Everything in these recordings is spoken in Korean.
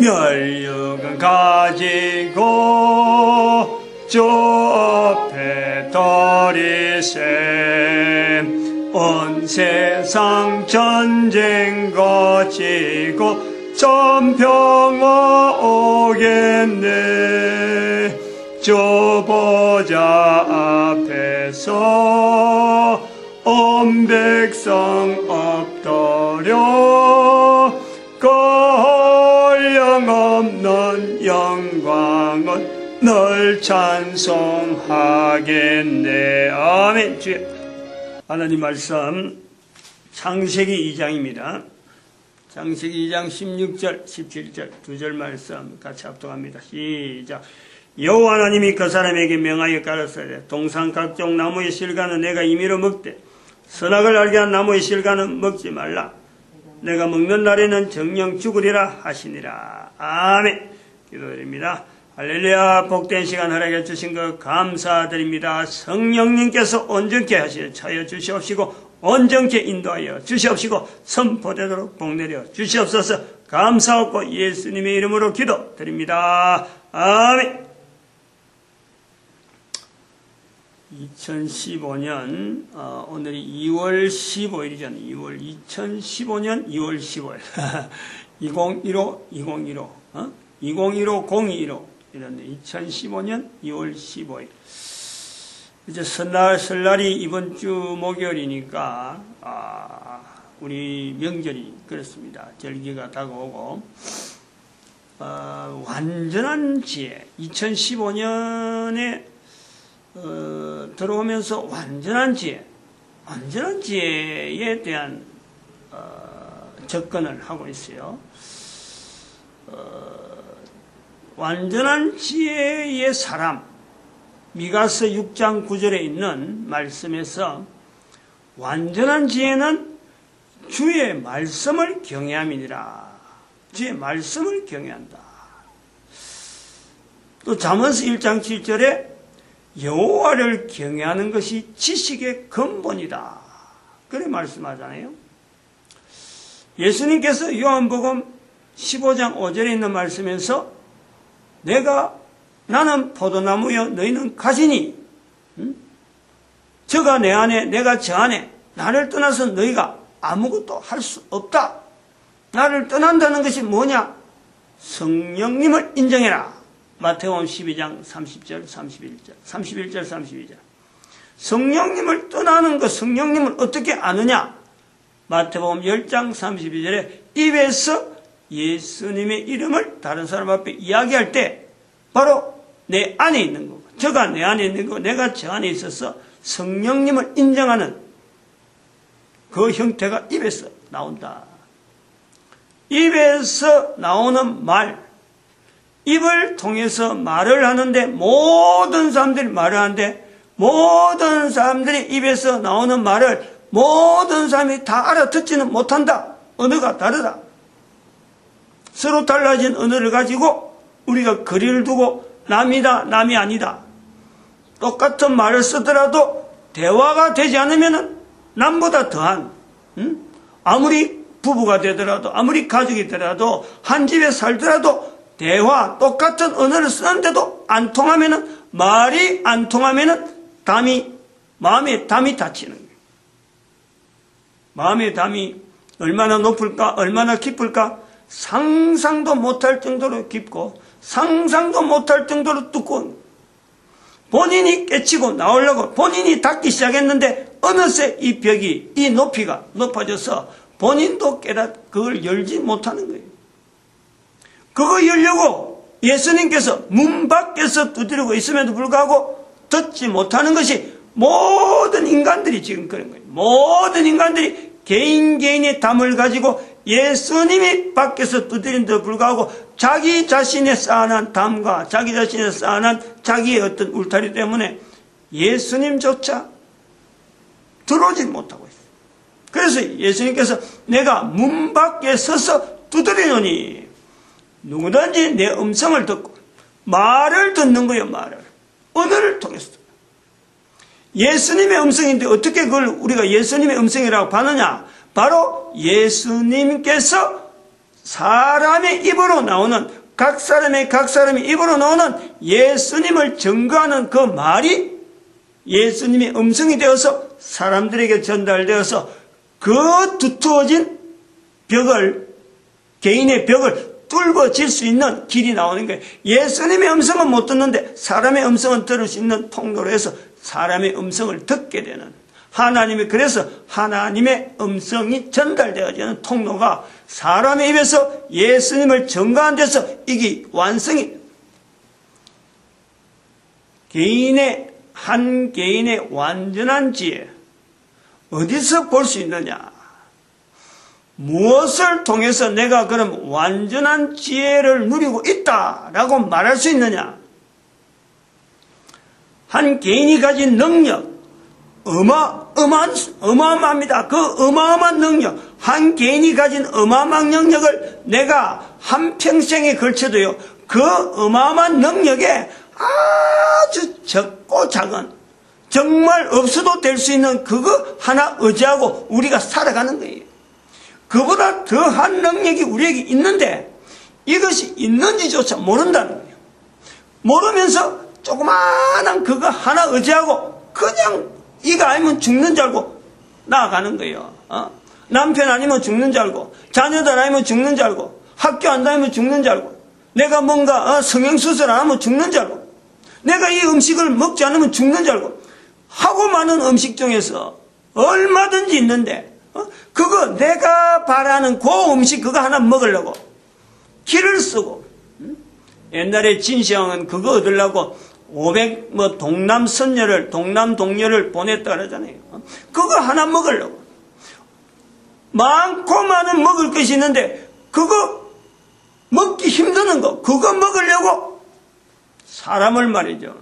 멸육은 가지고 주 앞에 들이셈 온 세상 전쟁 거치고 전평화 오겠네. 주 보좌 앞에서 온 백성 엎드려 그 한량없는 영광은 널 찬송하겠네. 아멘. 주여. 하나님 말씀 창세기 2장입니다. 창세기 2장 16절 17절 두 절 말씀 같이 합독합니다. 시작. 여호와 하나님이 그 사람에게 명하여 가라사대 동산 각종 나무의 실과는 내가 임의로 먹되 선악을 알게 한 나무의 실과는 먹지 말라. 내가 먹는 날에는 정령 죽으리라 하시니라. 아멘. 기도드립니다. 할렐루야. 복된 시간 허락해 주신 것 감사드립니다. 성령님께서 온전케 하시어 차여 주시옵시고 온전케 인도하여 주시옵시고 선포되도록 복내려 주시옵소서. 감사하고 예수님의 이름으로 기도드립니다. 아멘. 2015년 오늘이 2월 15일이잖아요. 2015년 2월 15일 2015 0215 이런데 2015년 2월 15일 이제 설날이 이번 주 목요일이니까 우리 명절이 그렇습니다. 절기가 다가오고 완전한 지혜 2015년에 들어오면서 완전한 지혜에 대한 접근을 하고 있어요. 완전한 지혜의 사람 미가서 6장 9절에 있는 말씀에서 완전한 지혜는 주의 말씀을 경외함이니라. 주의 말씀을 경외한다. 또 잠언서 1장 7절에 여호와를 경외하는 것이 지식의 근본이다. 그래 말씀하잖아요. 예수님께서 요한복음 15장 5절에 있는 말씀에서 나는 포도나무여 너희는 가지니 저가 내 안에 내가 저 안에 나를 떠나서 너희가 아무것도 할 수 없다. 나를 떠난다는 것이 뭐냐? 성령님을 인정해라. 마태복음 12장 30절 31절 32절 성령님을 떠나는 것 성령님을 어떻게 아느냐? 마태복음 10장 32절에 입에서 예수님의 이름을 다른 사람 앞에 이야기할 때 바로 내 안에 있는 거고 저가 내 안에 있는 거고 내가 저 안에 있어서 성령님을 인정하는 그 형태가 입에서 나온다. 입에서 나오는 말 입을 통해서 말을 하는데 모든 사람들이 말을 하는데 모든 사람들이 입에서 나오는 말을 모든 사람이 다 알아듣지는 못한다. 언어가 다르다. 서로 달라진 언어를 가지고 우리가 거리를 두고 남이다 남이 아니다. 똑같은 말을 쓰더라도 대화가 되지 않으면 남보다 더한 아무리 부부가 되더라도 아무리 가족이 되더라도 한 집에 살더라도 대화 똑같은 언어를 쓰는데도 안 통하면은 말이 안 통하면은 마음의 담이 닫히는 거예요. 마음의 담이 얼마나 높을까 얼마나 깊을까 상상도 못할 정도로 깊고 상상도 못할 정도로 두꺼운 본인이 깨치고 나오려고 본인이 닫기 시작했는데 어느새 이 벽이 이 높이가 높아져서 본인도 그걸 열지 못하는 거예요. 그거 열려고 예수님께서 문 밖에서 두드리고 있음에도 불구하고 듣지 못하는 것이 모든 인간들이 지금 그런 거예요. 모든 인간들이 개인의 담을 가지고 예수님이 밖에서 두드린데도 불구하고 자기 자신의 쌓아난 담과 자기 자신의 쌓아난 자기의 어떤 울타리 때문에 예수님조차 들어오지 못하고 있어요. 그래서 예수님께서 내가 문 밖에 서서 두드리노니 누구든지 내 음성을 듣고 말을 듣는 거예요. 말을 언어를 통해서 예수님의 음성인데 어떻게 그걸 우리가 예수님의 음성이라고 하느냐? 바로 예수님께서 사람의 입으로 나오는, 각 사람의 입으로 나오는 예수님을 증거하는 그 말이 예수님의 음성이 되어서 사람들에게 전달되어서 그 두터워진 벽을, 개인의 벽을 뚫어질 수 있는 길이 나오는 거예요. 예수님의 음성은 못 듣는데 사람의 음성은 들을 수 있는 통로로 해서 사람의 음성을 듣게 되는, 그래서 하나님의 음성이 전달되어지는 통로가 사람의 입에서 예수님을 증거하는 데서 이게 완성이, 한 개인의 완전한 지혜, 어디서 볼 수 있느냐? 무엇을 통해서 내가 그럼 완전한 지혜를 누리고 있다라고 말할 수 있느냐? 한 개인이 가진 능력, 어마어마합니다. 그 어마어마한 능력, 한 개인이 가진 어마어마한 능력을 내가 한평생에 걸쳐도요, 그 어마어마한 능력에 아주 적고 작은, 정말 없어도 될 수 있는 그거 하나 의지하고 우리가 살아가는 거예요. 그보다 더한 능력이 우리에게 있는데 이것이 있는지조차 모른다는 거예요. 모르면서 조그마한 그거 하나 의지하고 그냥 이거 아니면 죽는 줄 알고 나아가는 거예요. 남편 아니면 죽는 줄 알고, 자녀들 아니면 죽는 줄 알고, 학교 안 다니면 죽는 줄 알고, 내가 뭔가 성형수술 안 하면 죽는 줄 알고, 내가 이 음식을 먹지 않으면 죽는 줄 알고, 하고 많은 음식 중에서 얼마든지 있는데 그거 내가 바라는 그 음식 그거 하나 먹으려고 기를 쓰고, 옛날에 진시황은 그거 얻으려고 500 동남동녀를 보냈다 그러잖아요. 그거 하나 먹으려고 많고 많은 먹을 것이 있는데 그거 먹기 힘드는 거 그거 먹으려고 사람을 말이죠.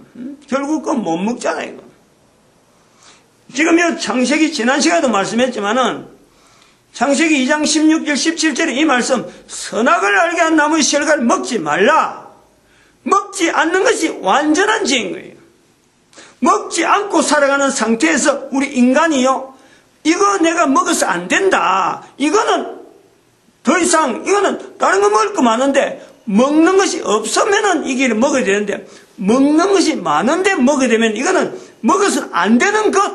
결국 그거 못 먹잖아요. 이거. 지금 이 창세기 지난 시간에도 말씀했지만은 창세기 2장 16절 17절에 이 말씀, 선악을 알게 한 나무의 실과를 먹지 말라. 먹지 않는 것이 완전한 지혜인 거예요. 먹지 않고 살아가는 상태에서 우리 인간이요, 이거 내가 먹어서 안 된다, 이거는 더 이상 이거는 다른 거 먹을 거 많은데 먹는 것이 없으면은 이 길을 먹어야 되는데, 먹는 것이 많은데 먹어야 되면 이거는 먹어서는 안 되는 것,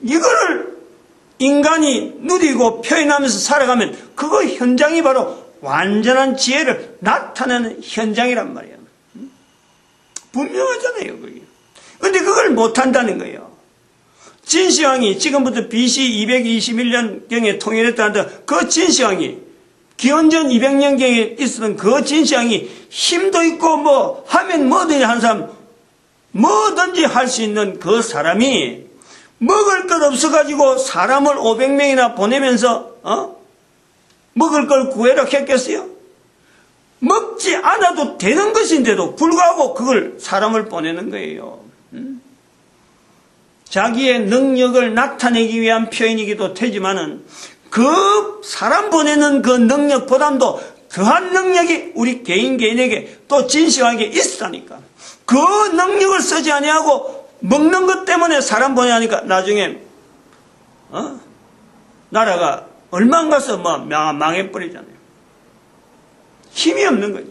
이거를 인간이 누리고 표현하면서 살아가면 그거 현장이 바로 완전한 지혜를 나타내는 현장이란 말이에요. 분명하잖아요, 그게. 근데 그걸 못한다는 거예요. 진시황이 지금부터 BC 221년경에 통일했다는데 그 진시황이 기원전 200년경에 있었던 그 진시황이 힘도 있고 뭐 하면 뭐든지 한 사람, 뭐든지 할 수 있는 그 사람이 먹을 것 없어가지고 사람을 500명이나 보내면서 먹을 걸 구해라 했겠어요? 먹지 않아도 되는 것인데도 불구하고 그걸 사람을 보내는 거예요. 자기의 능력을 나타내기 위한 표현이기도 되지만은 그 사람 보내는 그 능력보다도 더한 능력이 우리 개인에게 또 진시황에게 있으니까 그 능력을 쓰지 아니하고 먹는 것 때문에 사람 보내니까 나중에 나라가 얼마 가서 망해버리잖아요. 힘이 없는 거죠.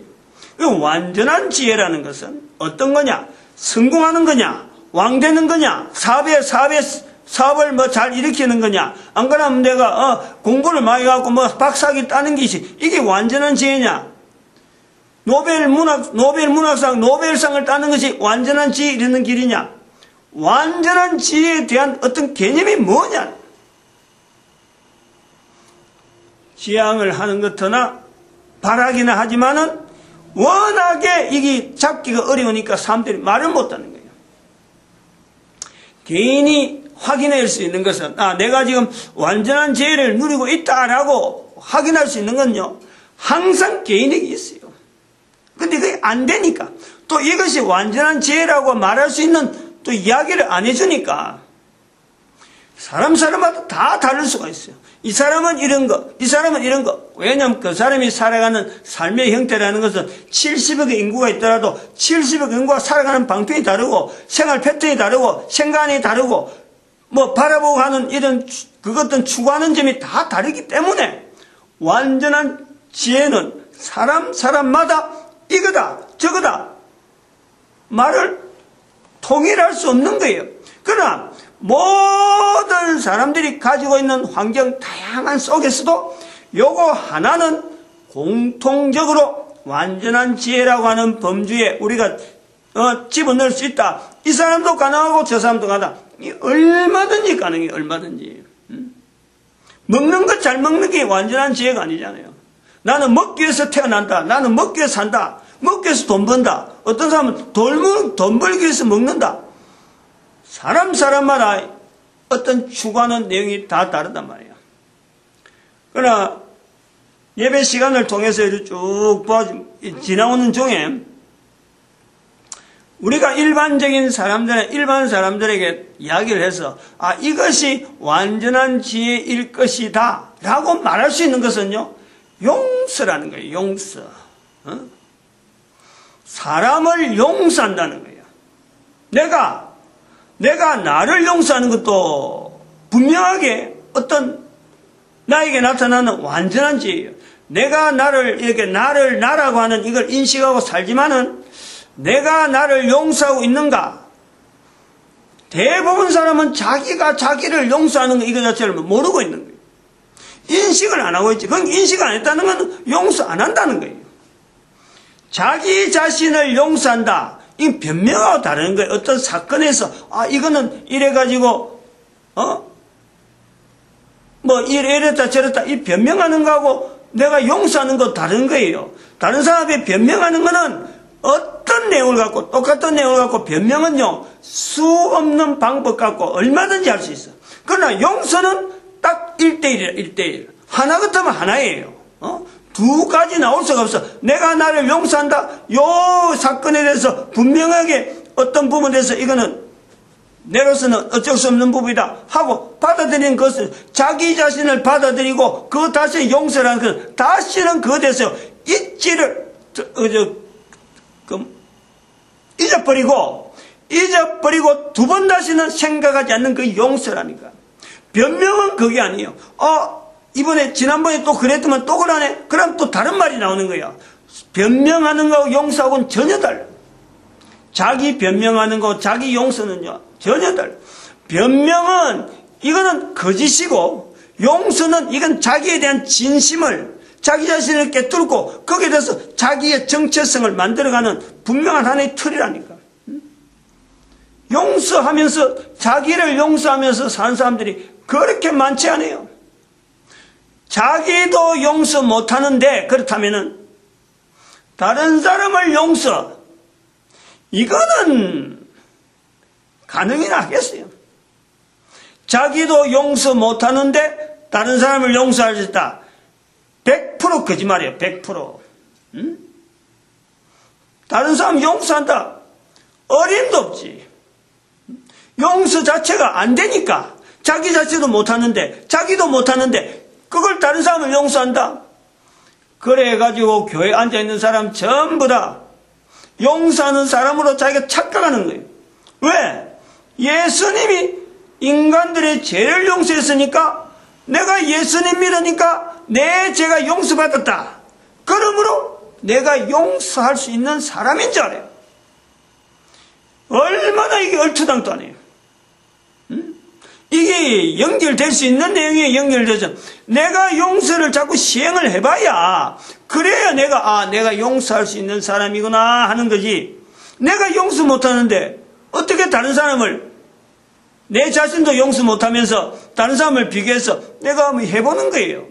완전한 지혜라는 것은 어떤 거냐? 성공하는 거냐? 왕 되는 거냐? 사업을 잘 일으키는 거냐? 안 그러면 내가 공부를 많이 해갖고 박사학위 따는 것이 이게 완전한 지혜냐? 노벨 문학상 노벨상을 따는 것이 완전한 지혜 이르는 길이냐? 완전한 지혜에 대한 어떤 개념이 뭐냐? 지향을 하는 것이나 바라기나 하지만은 워낙에 이게 잡기가 어려우니까 사람들이 말을 못하는 거예요. 개인이 확인할 수 있는 것은 내가 지금 완전한 지혜를 누리고 있다라고 확인할 수 있는 건요, 항상 개인에게 있어요. 근데 그게 안 되니까 또 이것이 완전한 지혜라고 말할 수 있는 또 이야기를 안 해주니까 사람마다 다 다를 수가 있어요. 이 사람은 이런 거, 이 사람은 이런 거. 왜냐하면 그 사람이 살아가는 삶의 형태라는 것은 70억의 인구가 있더라도 70억 인구가 살아가는 방편이 다르고 생활 패턴이 다르고 생각이 다르고 바라보고 하는 이런 그것들 추구하는 점이 다 다르기 때문에 완전한 지혜는 사람마다 이거다 저거다 말을 통일할 수 없는 거예요. 그러나 모든 사람들이 가지고 있는 환경 다양한 속에서도 요거 하나는 공통적으로 완전한 지혜라고 하는 범주에 우리가 집어넣을 수 있다. 이 사람도 가능하고 저 사람도 가능하다. 얼마든지 가능해. 얼마든지. 먹는 것 잘 먹는 게 완전한 지혜가 아니잖아요. 나는 먹기 위해서 태어난다. 나는 먹기 위해서 산다. 먹기 위해서 돈 번다. 어떤 사람은 돈 벌기 위해서 먹는다. 사람마다 어떤 추구하는 내용이 다 다르단 말이에요. 그러나 예배 시간을 통해서 쭉 지나오는 중에 우리가 일반 사람들에게 이야기를 해서 이것이 완전한 지혜일 것이다 라고 말할 수 있는 것은요, 용서라는 거예요. 용서. 사람을 용서한다는 거예요. 내가 나를 용서하는 것도 분명하게 어떤 나에게 나타나는 완전한 지혜예요. 내가 나라고 하는 이걸 인식하고 살지만은 내가 나를 용서하고 있는가? 대부분 사람은 자기가 자기를 용서하는 거 이거 자체를 모르고 있는 거예요. 인식을 안 하고 있지. 그건 인식 안 했다는 건 용서 안 한다는 거예요. 자기 자신을 용서한다. 이 변명하고 다른 거예요. 어떤 사건에서 이거는 이래가지고 이랬다 저랬다 이 변명하는 거하고 내가 용서하는 거 다른 거예요. 다른 사람이 변명하는 거는 어떤 내용을 갖고 똑같은 내용을 갖고 변명은요 수 없는 방법 갖고 얼마든지 할 수 있어. 그러나 용서는 딱 1대1이라 1대1 하나 같으면 하나예요. 두 가지 나올 수가 없어. 내가 나를 용서한다. 요 사건에 대해서 분명하게 어떤 부분에 대해서 이거는 내로서는 어쩔 수 없는 부분이다 하고 받아들이는 것은 자기 자신을 받아들이고 그 다시 용서라는 것은 다시는 그것에 대해서 잊어버리고 두 번 다시는 생각하지 않는 그 용서라니까. 변명은 그게 아니에요. 지난번에 또 그랬더만 또 그러네. 그럼 또 다른 말이 나오는 거야. 변명하는 거하고 용서하고는 전혀 달라. 자기 변명하는 거, 자기 용서는요, 전혀 달라. 변명은, 이거는 거짓이고, 용서는 이건 자기에 대한 진심을, 자기 자신을 깨뚫고, 거기에 대해서 자기의 정체성을 만들어가는 분명한 하나의 틀이라니까. 용서하면서, 자기를 용서하면서 사는 사람들이 그렇게 많지 않아요. 자기도 용서 못하는데, 그렇다면은, 다른 사람을 이거는 가능이나 하겠어요. 자기도 용서 못하는데 다른 사람을 용서할 수 있다. 100% 거짓말이에요. 100%. 다른 사람 용서한다. 어림도 없지. 용서 자체가 안 되니까. 자기 자체도 못하는데 자기도 못하는데 그걸 다른 사람을 용서한다. 그래가지고 교회에 앉아있는 사람 전부 다 용서하는 사람으로 자기가 착각하는 거예요. 왜? 예수님이 인간들의 죄를 용서했으니까 내가 예수님 믿으니까 내 죄가 용서받았다. 그러므로 내가 용서할 수 있는 사람인 줄 알아요. 얼마나 이게 얼토당토 하네요. 이게 연결될 수 있는 내용에 연결되죠. 내가 용서를 자꾸 시행을 해봐야 그래야 내가 용서할 수 있는 사람이구나 하는 거지. 내가 용서 못하는데 어떻게 다른 사람을 내 자신도 용서 못하면서 다른 사람을 비교해서 내가 한번 해보는 거예요.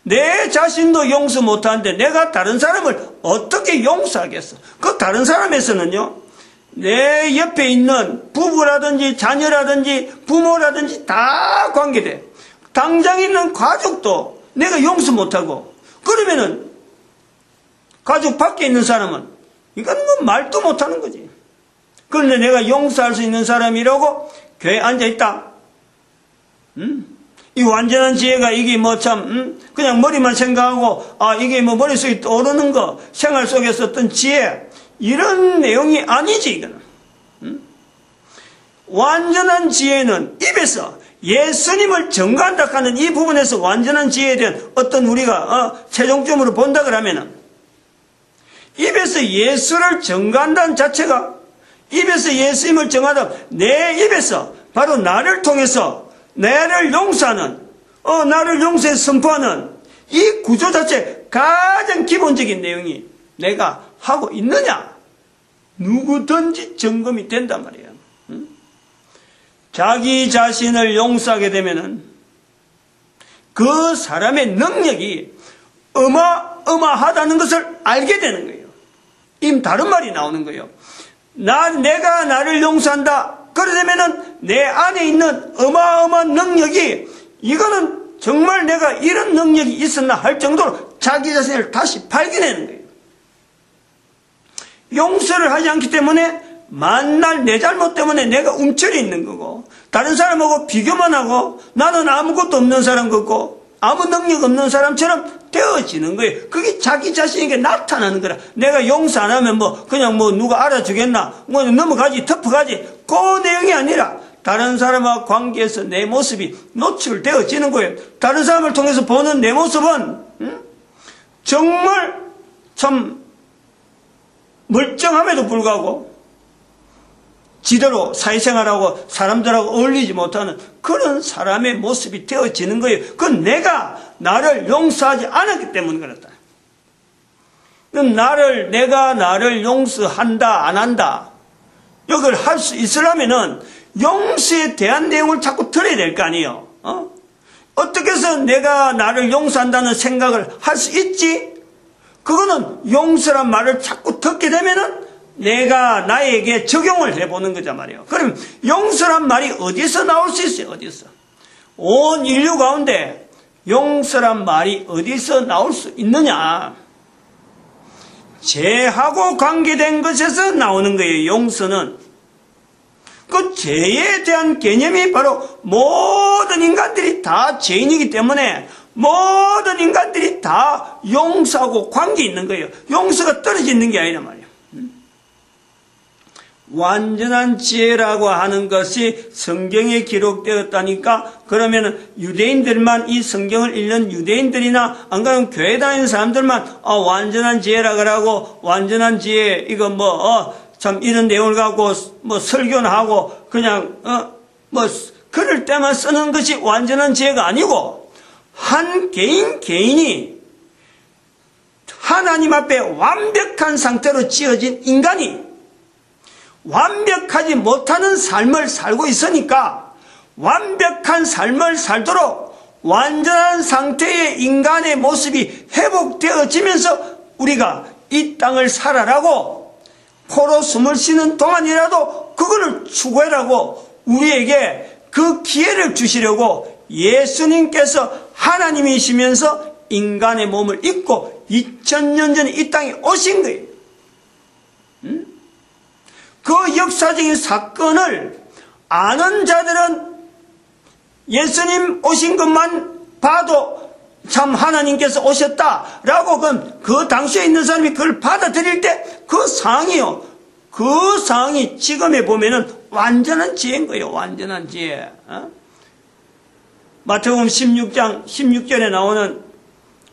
내 자신도 용서 못하는데 내가 다른 사람을 어떻게 용서하겠어. 그 다른 사람에서는요 내 옆에 있는 부부라든지 자녀라든지 부모라든지 다 관계돼. 당장 있는 가족도 내가 용서 못하고 그러면은 가족 밖에 있는 사람은 이건 뭐 말도 못하는 거지. 그런데 내가 용서할 수 있는 사람이라고 교회에 앉아있다. 이 완전한 지혜가 이게 그냥 머리만 생각하고 이게 머릿속에 떠오르는 거 생활 속에서 어떤 지혜 이런 내용이 아니지 이거는. 완전한 지혜는 입에서 예수님을 증거한다 하는 이 부분에서 완전한 지혜에 대한 어떤 우리가 최종점으로 본다 그러면은 입에서 예수를 증거한다는 자체가, 입에서 예수님을 증거하다 내 입에서 바로 나를 통해서 나를 용서하는, 나를 용서해 선포하는 이 구조 자체 가장 기본적인 내용이 내가 하고 있느냐, 누구든지 점검이 된단 말이에요. 자기 자신을 용서하게 되면은 그 사람의 능력이 어마어마하다는 것을 알게 되는 거예요. 임 다른 말이 나오는 거예요. 내가 나를 용서한다. 그러려면은 내 안에 있는 어마어마한 능력이, 이거는 정말 내가 이런 능력이 있었나 할 정도로 자기 자신을 다시 발견하는 거예요. 용서를 하지 않기 때문에 만날 내 잘못 때문에 내가 움츠려 있는 거고, 다른 사람하고 비교만 하고 나는 아무것도 없는 사람 같고 아무 능력 없는 사람처럼 되어지는 거예요. 그게 자기 자신에게 나타나는 거라. 내가 용서 안 하면 그냥 누가 알아주겠나, 넘어가지, 덮어가지, 그 내용이 아니라 다른 사람과 관계에서 내 모습이 노출되어지는 거예요. 다른 사람을 통해서 보는 내 모습은 정말 참 멀쩡함에도 불구하고 지대로 사회생활하고 사람들하고 어울리지 못하는 그런 사람의 모습이 되어지는 거예요. 그건 내가 나를 용서하지 않았기 때문에 그렇다. 내가 나를 용서한다 안 한다, 이걸 할 수 있으려면은 용서에 대한 내용을 자꾸 들어야 될 거 아니에요. 어떻게 해서 내가 나를 용서한다는 생각을 할 수 있지? 그거는 용서란 말을 자꾸 듣게 되면은 내가 나에게 적용을 해보는 거자 말이에요. 그럼 용서란 말이 어디서 나올 수 있어요? 어디서? 온 인류 가운데 용서란 말이 어디서 나올 수 있느냐? 죄하고 관계된 것에서 나오는 거예요. 용서는. 그 죄에 대한 개념이 바로 모든 인간들이 다 죄인이기 때문에 모든 인간들이 다 용서하고 관계 있는 거예요. 용서가 떨어져 있는 게 아니란 말이에요. 완전한 지혜라고 하는 것이 성경에 기록되었다니까, 그러면 유대인들만, 이 성경을 읽는 유대인들이나 안 그러면 교회 다니는 사람들만 완전한 지혜라고 하고, 완전한 지혜 이거 참 이런 내용을 갖고 설교나 하고 그냥 그럴 때만 쓰는 것이 완전한 지혜가 아니고, 한 개인이 하나님 앞에 완벽한 상태로 지어진 인간이 완벽하지 못하는 삶을 살고 있으니까, 완벽한 삶을 살도록 완전한 상태의 인간의 모습이 회복되어지면서 우리가 이 땅을 살아라고, 코로 숨을 쉬는 동안이라도 그거를 추구해라고 우리에게 그 기회를 주시려고 예수님께서 하나님이시면서 인간의 몸을 입고 2000년 전에 이 땅에 오신 거예요. 그 역사적인 사건을 아는 자들은 예수님 오신 것만 봐도 참 하나님께서 오셨다라고 그 당시에 있는 사람이 그걸 받아들일 때 그 상황이요, 그 상황이 지금에 보면은 완전한 지혜인 거예요. 완전한 지혜. 마태복음 16장 16절에 나오는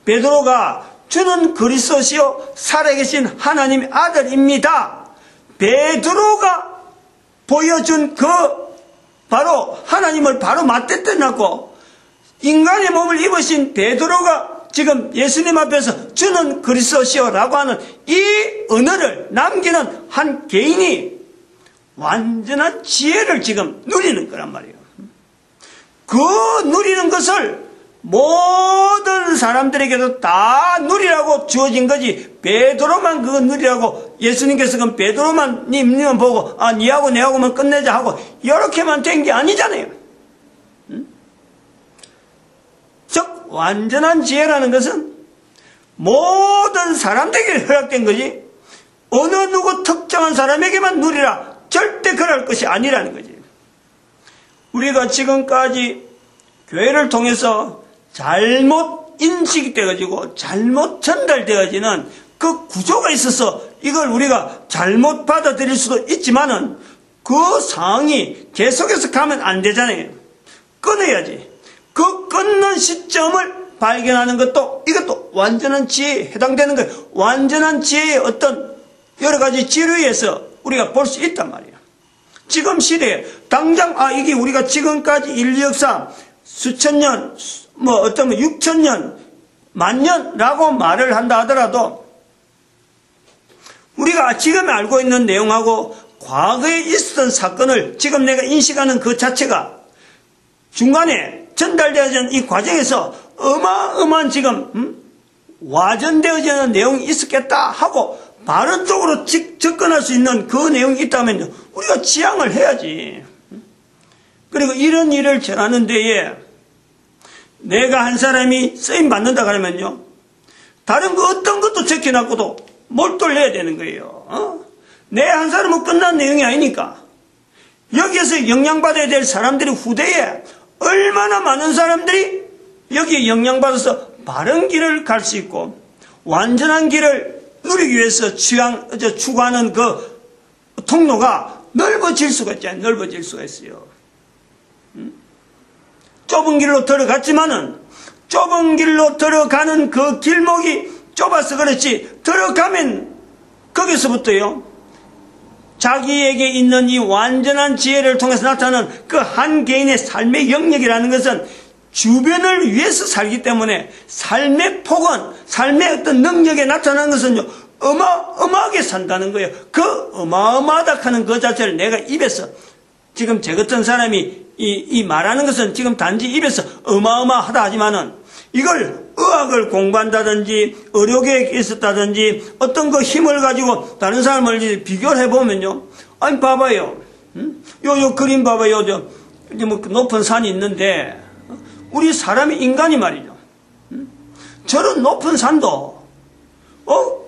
베드로가 주는 그리스도시요 살아계신 하나님의 아들입니다. 베드로가 보여준 바로 하나님을 바로 맞대뜨렸고, 인간의 몸을 입으신 베드로가 지금 예수님 앞에서 주는 그리스도시요라고 하는 이 언어를 남기는 한 개인이 완전한 지혜를 지금 누리는 거란 말이에요. 그 누리는 것을 모든 사람들에게도 다 누리라고 주어진 거지, 베드로만 그거 누리라고 예수님께서 그 베드로만 님만 보고 니하고 내하고만 끝내자 하고 이렇게만 된 게 아니잖아요. 즉 완전한 지혜라는 것은 모든 사람들에게 허락된 거지, 어느 누구 특정한 사람에게만 누리라 절대 그럴 것이 아니라는 거지. 우리가 지금까지 교회를 통해서 잘못 인식이 되어지고 잘못 전달되어지는 그 구조가 있어서 이걸 우리가 잘못 받아들일 수도 있지만은 그 상황이 계속해서 가면 안 되잖아요. 끊어야지. 그 끊는 시점을 발견하는 것도 이것도 완전한 지혜에 해당되는 거예요. 완전한 지혜의 어떤 여러 가지 지류에서 우리가 볼 수 있단 말이에요. 지금 시대에 당장 이게 우리가 지금까지 인류 역사 수천 년, 어떤 6천 년, 만년라고 말을 한다 하더라도 우리가 지금 알고 있는 내용하고 과거에 있었던 사건을 지금 내가 인식하는 그 자체가 중간에 전달되어지는 이 과정에서 어마어마한 지금 와전되어지는 내용이 있었겠다 하고 바른 쪽으로 접근할 수 있는 그 내용이 있다면 우리가 지향을 해야지. 그리고 이런 일을 전하는 데에 내가 한 사람이 쓰임 받는다 그러면요, 다른 거 어떤 것도 적혀놨고도 몰두를 해야 되는 거예요. 내 한 사람은 끝난 내용이 아니니까 여기에서 영향받아야 될 사람들이 후대에 얼마나 많은 사람들이 여기에 영향받아서 바른 길을 갈 수 있고 완전한 길을 누리기 위해서 추구하는 그 통로가 넓어질 수가 있잖아요. 넓어질 수가 있어요. 좁은 길로 들어갔지만은 좁은 길로 들어가는 그 길목이 좁아서 그렇지, 들어가면 거기서부터요 자기에게 있는 이 완전한 지혜를 통해서 나타나는 그 한 개인의 삶의 영역이라는 것은 주변을 위해서 살기 때문에 삶의 폭은, 삶의 어떤 능력에 나타나는 것은요 어마어마하게 산다는 거예요. 그 어마어마하다 하는 그 자체를 내가 입에서, 지금 제 같은 사람이 이 말하는 것은 지금 단지 입에서 어마어마하다 하지만은 이걸 의학을 공부한다든지 의료계에 있었다든지 어떤 그 힘을 가지고 다른 사람을 비교를 해보면요, 아니 봐봐요, 요 그림 봐봐요. 뭐 높은 산이 있는데 우리 사람이 인간이 말이죠, 저런 높은 산도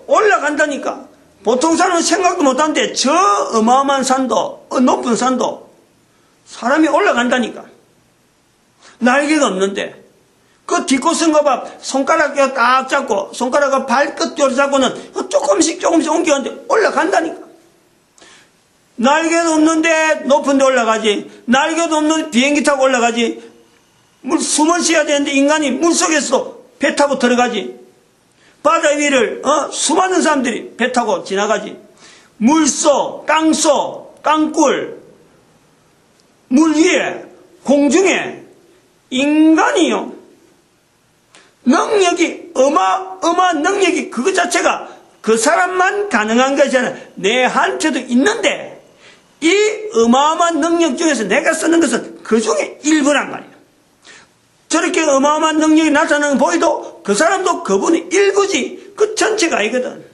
올라간다니까. 보통 사람은 생각도 못하는데 저 어마어마한 산도, 높은 산도 사람이 올라간다니까. 날개가 없는데 그 뒷꽃은 거 봐, 손가락 딱 잡고 손가락을 발끝 쪽으로 잡고는 조금씩 옮기는데 올라간다니까. 날개도 없는데 높은 데 올라가지, 날개도 없는데 비행기 타고 올라가지, 숨을 쉬어야 되는데 인간이 물속에서 배 타고 들어가지, 바다 위를 수많은 사람들이 배 타고 지나가지, 물속, 땅속, 땅굴, 물 위에, 공중에 인간이요, 능력이 어마어마한 능력이 그것 자체가 그 사람만 가능한 것이 아니라 내한테도 있는데, 이 어마어마한 능력 중에서 내가 쓰는 것은 그 중에 일부란 말이에요. 저렇게 어마어마한 능력이 나타나는 보이도 그 사람도 그분의 일부지 그 전체가 아니거든.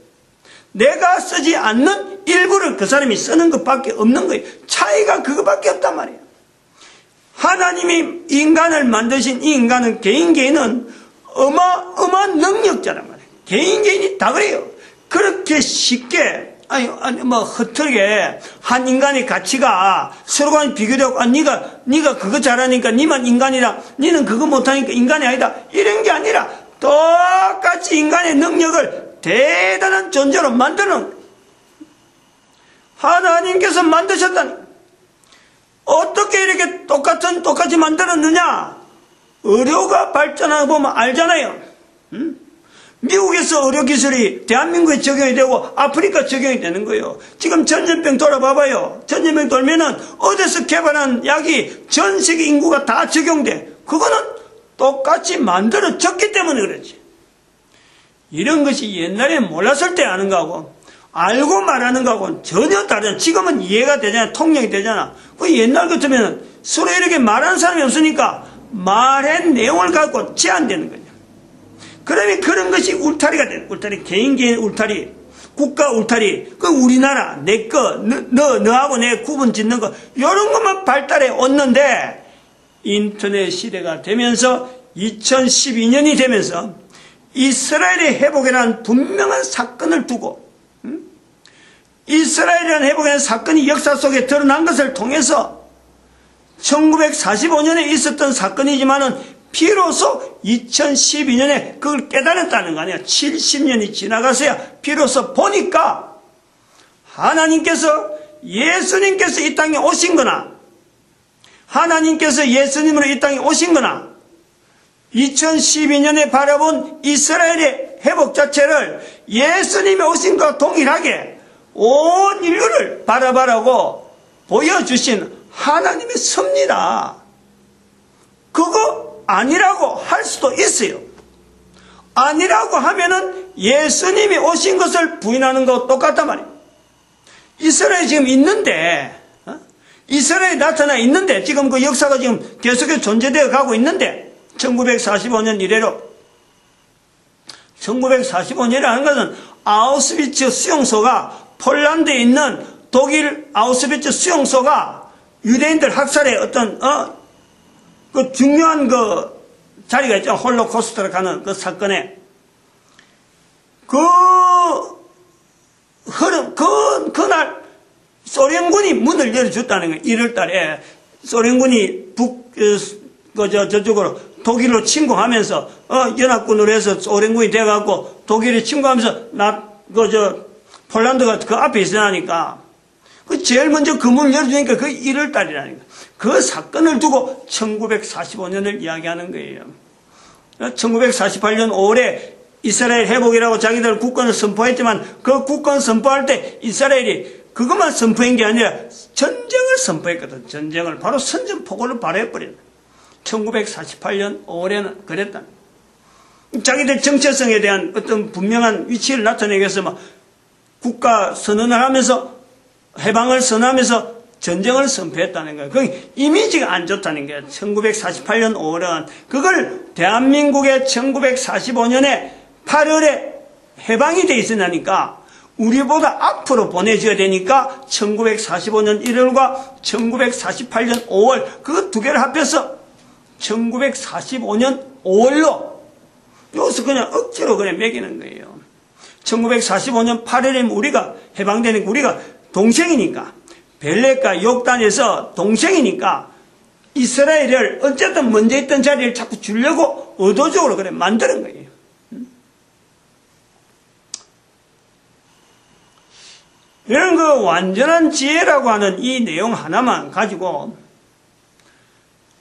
내가 쓰지 않는 일부를 그 사람이 쓰는 것밖에 없는 거예요. 차이가 그것밖에 없단 말이에요. 하나님이 인간을 만드신 이 인간은 개인은 어마어마한 능력자란 말이에요. 개인이 다 그래요. 그렇게 쉽게 흐트게 한 인간의 가치가 서로 간에 비교되고, 네가 그거 잘하니까 니만 인간이다, 니는 그거 못하니까 인간이 아니다, 이런 게 아니라 똑같이 인간의 능력을 대단한 존재로 만드는, 하나님께서 만드셨다니. 어떻게 이렇게 똑같이 만들었느냐? 의료가 발전하고 보면 알잖아요. 미국에서 의료기술이 대한민국에 적용이 되고 아프리카 적용이 되는 거예요. 지금 전염병 돌아봐봐요. 전염병 돌면은 어디서 개발한 약이 전 세계 인구가 다 적용돼. 그거는 똑같이 만들어졌기 때문에 그렇지. 이런 것이 옛날에 몰랐을 때 아는 거하고 알고 말하는 거하고는 전혀 다르잖아. 지금은 이해가 되잖아. 통역이 되잖아. 그 옛날 같으면 서로 이렇게 말하는 사람이 없으니까 말의 내용을 갖고 제한되는 거죠. 그러면 그런 것이 울타리가 되는, 울타리, 개인 울타리, 국가 울타리, 그 우리나라, 내 거, 너하고 내 구분 짓는 거, 이런 것만 발달해 왔는데, 인터넷 시대가 되면서 2012년이 되면서 이스라엘의 회복이라는 분명한 사건을 두고, 이스라엘이라는 회복이라는 사건이 역사 속에 드러난 것을 통해서 1945년에 있었던 사건이지만은 비로소 2012년에 그걸 깨달았다는 거 아니야. 70년이 지나가서야 비로소 보니까 하나님께서, 예수님께서 이 땅에 오신 거나 하나님께서 예수님으로 이 땅에 오신 거나 2012년에 바라본 이스라엘의 회복 자체를 예수님이 오신 것과 동일하게 온 인류를 바라보라고 보여주신 하나님의 섭니다. 그거 아니라고 할 수도 있어요. 아니라고 하면은 예수님이 오신 것을 부인하는 것과 똑같단 말이에요. 이스라엘이 지금 있는데, 이스라엘이 나타나 있는데, 지금 그 역사가 지금 계속해서 존재되어 가고 있는데, 1945년 이래로 1945년이라는 것은 아우슈비츠 수용소가 폴란드에 있는 독일 아우슈비츠 수용소가 유대인들 학살의 어떤 그 중요한 그 자리가 있죠. 홀로코스트로 가는 그 사건에 그 흐름 그날 소련군이 문을 열어줬다는 거예요. 1월 달에 소련군이 저쪽으로 독일로 침공하면서 연합군으로 해서 소련군이 돼갖고 독일이 침공하면서 폴란드가 그 앞에 있으니까 그 제일 먼저 그 문을 열어주니까 그 1월 달이라니까. 그 사건을 두고 1945년을 이야기하는 거예요. 1948년 5월에 이스라엘 회복이라고 자기들 국권을 선포했지만 그 국권 선포할 때 이스라엘이 그것만 선포한 게 아니라 전쟁을 선포했거든. 전쟁을 바로 선전포고를 발휘해버렸다. 1948년 5월에는 그랬다. 자기들 정체성에 대한 어떤 분명한 위치를 나타내기 위해서 막 국가 선언을 하면서 해방을 선언하면서 전쟁을 선포했다는 거예요. 그 이미지가 안 좋다는 거예요. 1948년 5월은 그걸 대한민국의 1945년에 8월에 해방이 돼 있으니까 우리보다 앞으로 보내줘야 되니까 1945년 1월과 1948년 5월 그 두 개를 합해서 1945년 5월로 여기서 그냥 억지로 그냥 매기는 거예요. 1945년 8월이면 우리가 해방되니까 우리가 동생이니까 벨렉과 욕단에서 동생이니까 이스라엘을 어쨌든 먼저 있던 자리를 자꾸 주려고 의도적으로 그래 만드는 거예요. 이런 그 완전한 지혜라고 하는 이 내용 하나만 가지고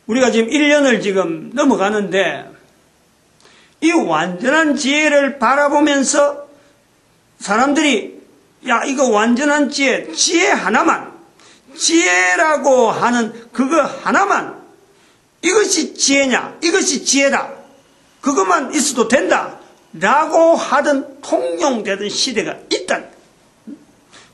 우리가 지금 1년을 지금 넘어가는데 이 완전한 지혜를 바라보면서 사람들이 야 이거 완전한 지혜 하나만 지혜라고 하는 그거 하나만 이것이 지혜냐 이것이 지혜다 그것만 있어도 된다 라고 하던 통용되던 시대가 있다.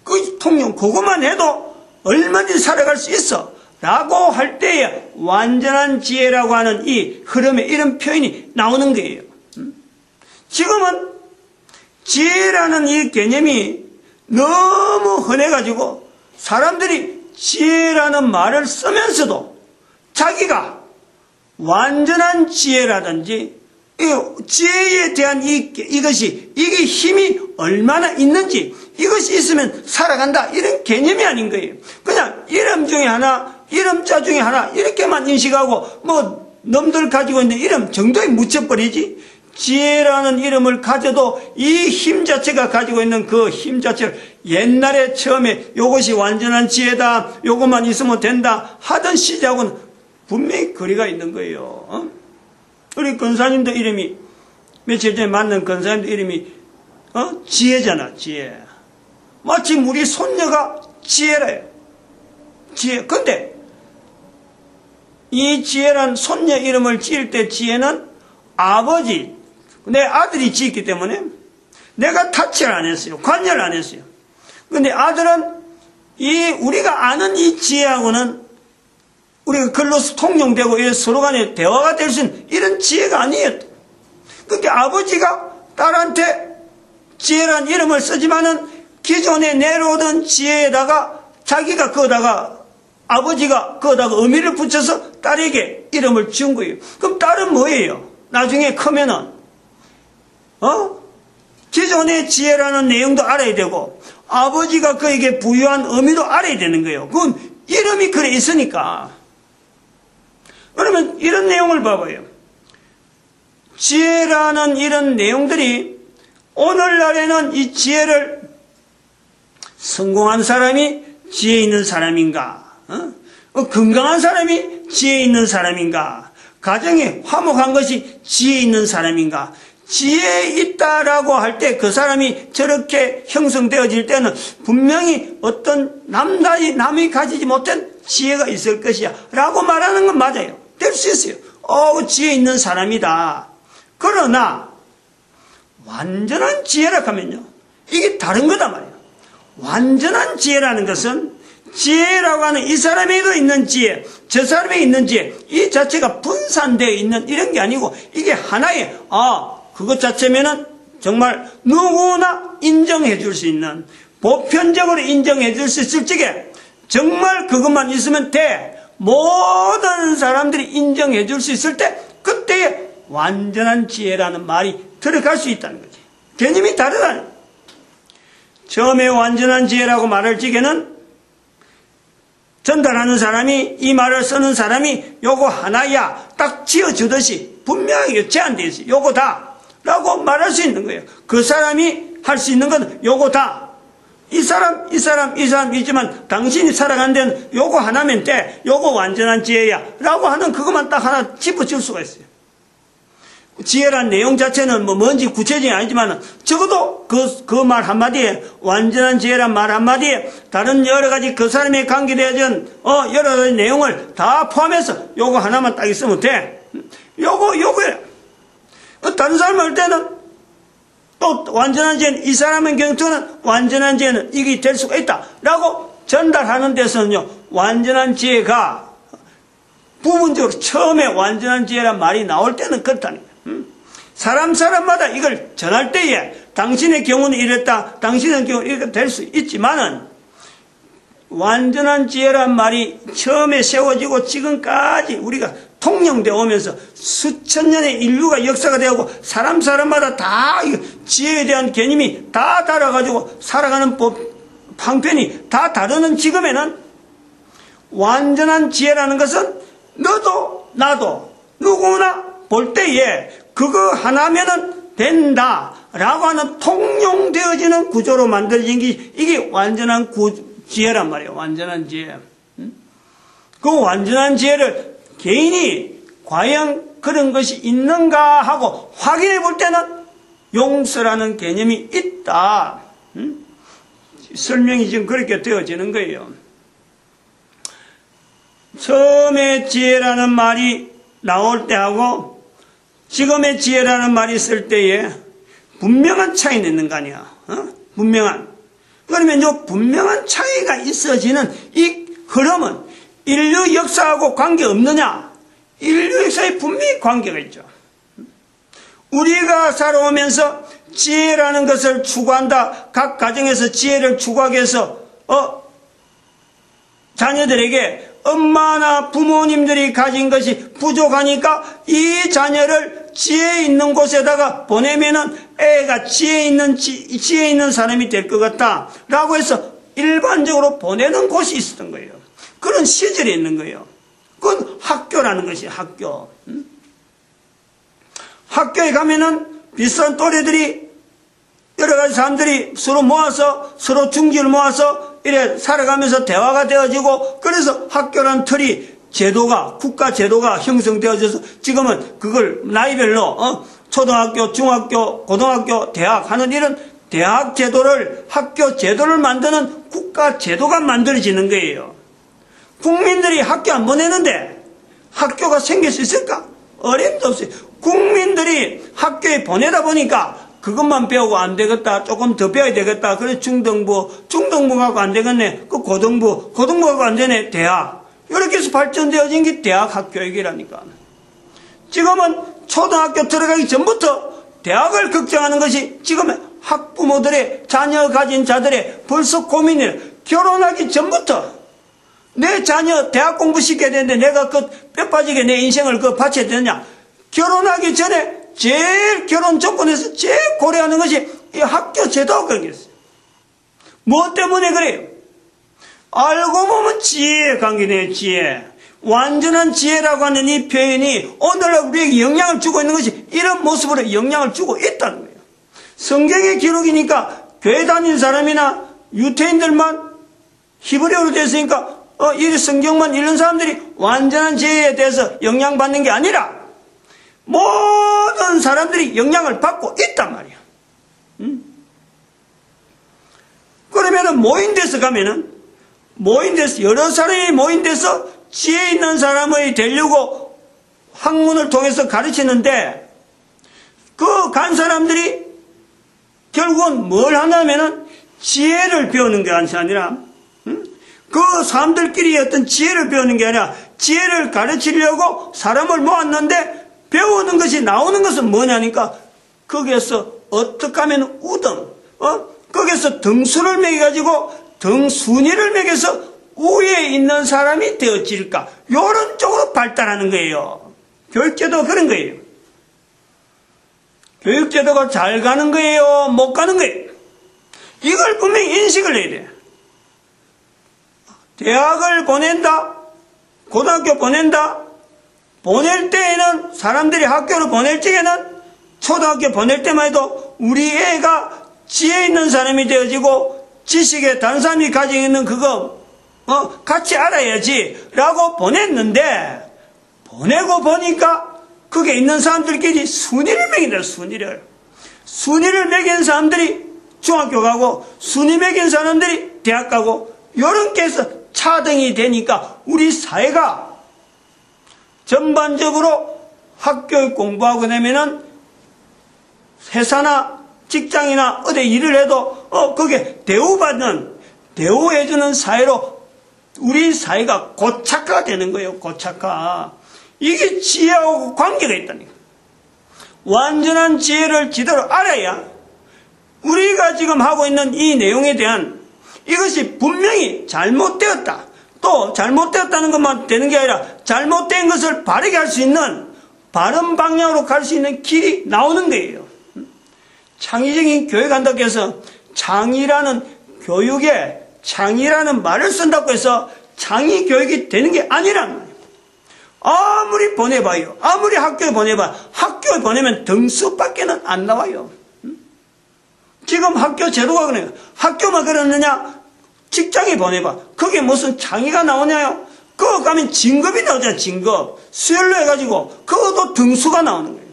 그 통용 그것만 해도 얼마든지 살아갈 수 있어 라고 할 때에 완전한 지혜라고 하는 이 흐름에 이런 표현이 나오는 거예요. 지금은 지혜라는 이 개념이 너무 흔해가지고 사람들이 지혜라는 말을 쓰면서도 자기가 완전한 지혜라든지 지혜에 대한 이것이 이게 힘이 얼마나 있는지 이것이 있으면 살아간다 이런 개념이 아닌 거예요. 그냥 이름 중에 하나 이름자 중에 하나 이렇게만 인식하고 뭐 놈들 가지고 있는 이름 정도에 묻혀버리지 지혜라는 이름을 가져도 이 힘 자체가 가지고 있는 그 힘 자체를 옛날에 처음에 이것이 완전한 지혜다 이것만 있으면 된다 하던 시작은 분명히 거리가 있는 거예요. 우리 권사님도 이름이 며칠 전에 만난 권사님도 이름이 지혜잖아. 지혜. 마침 우리 손녀가 지혜래요. 지혜. 근데 이 지혜란 손녀 이름을 지을 때 지혜는 아버지 내 아들이 지었기 때문에 내가 타치를 안 했어요. 관여를 안 했어요. 근데 아들은 우리가 아는 이 지혜하고는 우리가 글로서 통용되고 서로 간에 대화가 될 수 있는 이런 지혜가 아니에요. 그러니까 아버지가 딸한테 지혜란 이름을 쓰지만은 기존에 내려오던 지혜에다가 자기가 거기다가 아버지가 거기다가 의미를 붙여서 딸에게 이름을 지은 거예요. 그럼 딸은 뭐예요? 나중에 크면은 기존의 지혜라는 내용도 알아야 되고 아버지가 그에게 부여한 의미도 알아야 되는 거예요. 그건 이름이 그래 있으니까. 그러면 이런 내용을 봐봐요. 지혜라는 이런 내용들이 오늘날에는 이 지혜를 성공한 사람이 지혜 있는 사람인가? 건강한 사람이 지혜 있는 사람인가? 가정이 화목한 것이 지혜 있는 사람인가? 지혜 있다라고 할 때 그 사람이 저렇게 형성되어질 때는 분명히 어떤 남이 가지지 못한 지혜가 있을 것이야 라고 말하는 건 맞아요. 될 수 있어요. 지혜 있는 사람이다. 그러나 완전한 지혜라 하면요, 이게 다른 거다 말이에요. 완전한 지혜라는 것은 지혜라고 하는 이 사람에도 있는 지혜, 저 사람에 있는 지혜, 이 자체가 분산되어 있는 이런 게 아니고 이게 하나의 그것 자체면은 정말 누구나 인정해 줄 수 있는, 보편적으로 인정해 줄 수 있을 적에 정말 그것만 있으면 돼. 모든 사람들이 인정해 줄 수 있을 때 그때에 완전한 지혜라는 말이 들어갈 수 있다는 거지. 개념이 다르다는 거예요. 처음에 완전한 지혜라고 말할 적에는 전달하는 사람이, 이 말을 쓰는 사람이 요거 하나야 딱 지어주듯이 분명하게 제한되어 있어요. 요거다 라고 말할 수 있는 거예요. 그 사람이 할 수 있는 건 요거다. 이 사람이지만 당신이 살아가는 데는 요거 하나면 돼. 요거 완전한 지혜야 라고 하는 그것만 딱 하나 짚어줄 수가 있어요. 지혜란 내용 자체는 뭔지 구체적이 아니지만 적어도 그 말 한마디에, 완전한 지혜란 말 한마디에 다른 여러 가지 그 사람에 관계되어진 여러 가지 내용을 다 포함해서 요거 하나만 딱 있으면 돼. 요거야. 다른 사람 할 때는 또 완전한 지혜는, 이 사람의 경우는 완전한 지혜는 이게 될 수가 있다 라고 전달하는 데서는요, 완전한 지혜가 부분적으로 처음에 완전한 지혜란 말이 나올 때는 그렇다는 거예요. 사람마다 이걸 전할 때에 당신의 경우는 이랬다, 당신의 경우는 이렇게 될 수 있지만은 완전한 지혜란 말이 처음에 세워지고 지금까지 우리가 통용되어 오면서 수천 년의 인류가 역사가 되고 사람마다 다 지혜에 대한 개념이 다 달라가지고 살아가는 방편이 다 다르는 지금에는 완전한 지혜라는 것은 너도 나도 누구나 볼 때에 그거 하나면은 된다라고 하는 통용되어지는 구조로 만들어진 게 이게 완전한 지혜란 말이에요. 완전한 지혜. 그 완전한 지혜를 개인이 과연 그런 것이 있는가 하고 확인해 볼 때는 용서라는 개념이 있다. 설명이 지금 그렇게 되어지는 거예요. 처음에 지혜라는 말이 나올 때하고 지금의 지혜라는 말이 쓸 때에 분명한 차이는 있는 거 아니야. 분명한. 그러면 요 분명한 차이가 있어지는 이 흐름은 인류 역사하고 관계없느냐? 인류 역사에 분명히 관계가 있죠. 우리가 살아오면서 지혜라는 것을 추구한다. 각 가정에서 지혜를 추구하기 위해서 자녀들에게 엄마나 부모님들이 가진 것이 부족하니까 이 자녀를 지혜 있는 곳에다가 보내면은 애가 지혜 있는 사람이 될 것 같다 라고 해서 일반적으로 보내는 곳이 있었던 거예요. 그런 시절이 있는 거예요. 그건 학교라는 것이 학교. 학교에 가면은 비슷한 또래들이 여러 가지 사람들이 서로 모아서 서로 중지를 모아서 이래 살아가면서 대화가 되어지고, 그래서 학교란 틀이 제도가, 국가 제도가 형성되어져서 지금은 그걸 나이별로 초등학교, 중학교, 고등학교, 대학 하는 이런 대학 제도를, 학교 제도를 만드는 국가 제도가 만들어지는 거예요. 국민들이 학교 안 보내는데 학교가 생길 수 있을까? 어림도 없어요. 국민들이 학교에 보내다 보니까 그것만 배우고 안 되겠다, 조금 더 배워야 되겠다, 그래서 중등부 가고 안 되겠네, 그 고등부 가고 안 되네, 대학. 이렇게 해서 발전되어진 게 대학 학교육이라니까. 지금은 초등학교 들어가기 전부터 대학을 걱정하는 것이 지금의 학부모들의, 자녀 가진 자들의 벌써 고민이에요. 결혼하기 전부터 내 자녀 대학 공부 시켜야 되는데 내가 그 뼈 빠지게 내 인생을 바쳐야 되느냐. 결혼하기 전에 제일 결혼 조건에서 제일 고려하는 것이 이 학교 제도가 그런 게 있어요. 뭐 때문에 그래요? 알고 보면 지혜의 관계네요. 지혜. 완전한 지혜라고 하는 이 표현이 오늘날 우리에게 영향을 주고 있는 것이 이런 모습으로 영향을 주고 있다는 거예요. 성경의 기록이니까 교회 다니는 사람이나 유태인들만 히브리어로 되어 있으니까 이 성경만 읽는 사람들이 완전한 지혜에 대해서 영향받는 게 아니라 모든 사람들이 영향을 받고 있단 말이야. 그러면은 모인데서 가면은, 모인데서, 여러 사람이 모인데서 지혜 있는 사람이 되려고 학문을 통해서 가르치는데, 그 간 사람들이 결국은 뭘 하냐면은 지혜를 배우는 게 아니라, 그 사람들끼리 어떤 지혜를 배우는 게 아니라 지혜를 가르치려고 사람을 모았는데 배우는 것이 나오는 것은 뭐냐니까 거기에서 어떻게 하면 우등, 거기에서 등수를 매겨가지고 등순위를 매겨서 우위에 있는 사람이 되어질까, 요런 쪽으로 발달하는 거예요. 교육제도가 그런 거예요. 교육제도가 잘 가는 거예요, 못 가는 거예요. 이걸 분명히 인식을 해야 돼요. 대학을 보낸다, 고등학교 보낸다, 보낼 때에는, 사람들이 학교를 보낼 적에는, 초등학교 보낼 때만 해도 우리 애가 지혜 있는 사람이 되어지고 지식에 다른 사람이 가지고 있는 그거 같이 알아야지 라고 보냈는데, 보내고 보니까 그게 있는 사람들끼리 순위를 매긴다. 순위를 매긴 사람들이 중학교 가고 순위 매긴 사람들이 대학 가고 요렇게 해서 차등이 되니까 우리 사회가 전반적으로 학교에 공부하고 나면은 회사나 직장이나 어디 일을 해도 그게 대우해주는 사회로 우리 사회가 고착화가 되는 거예요. 고착화. 이게 지혜하고 관계가 있다니까. 완전한 지혜를 제대로 알아야 우리가 지금 하고 있는 이 내용에 대한 이것이 분명히 잘못되었다. 또 잘못되었다는 것만 되는 게 아니라 잘못된 것을 바르게 할 수 있는 바른 방향으로 갈 수 있는 길이 나오는 거예요. 창의적인 교육한다고 해서 창의라는 교육에 창의라는 말을 쓴다고 해서 창의 교육이 되는 게 아니란 말이에요. 아무리 보내봐요. 아무리 학교에 보내봐. 학교에 보내면 등수밖에는 안 나와요. 지금 학교 제도가 그래요. 학교만 그러느냐? 직장에 보내봐. 그게 무슨 창의가 나오냐요? 그거 가면 진급이 나오잖아, 진급. 수열로 해가지고, 그것도 등수가 나오는 거예요.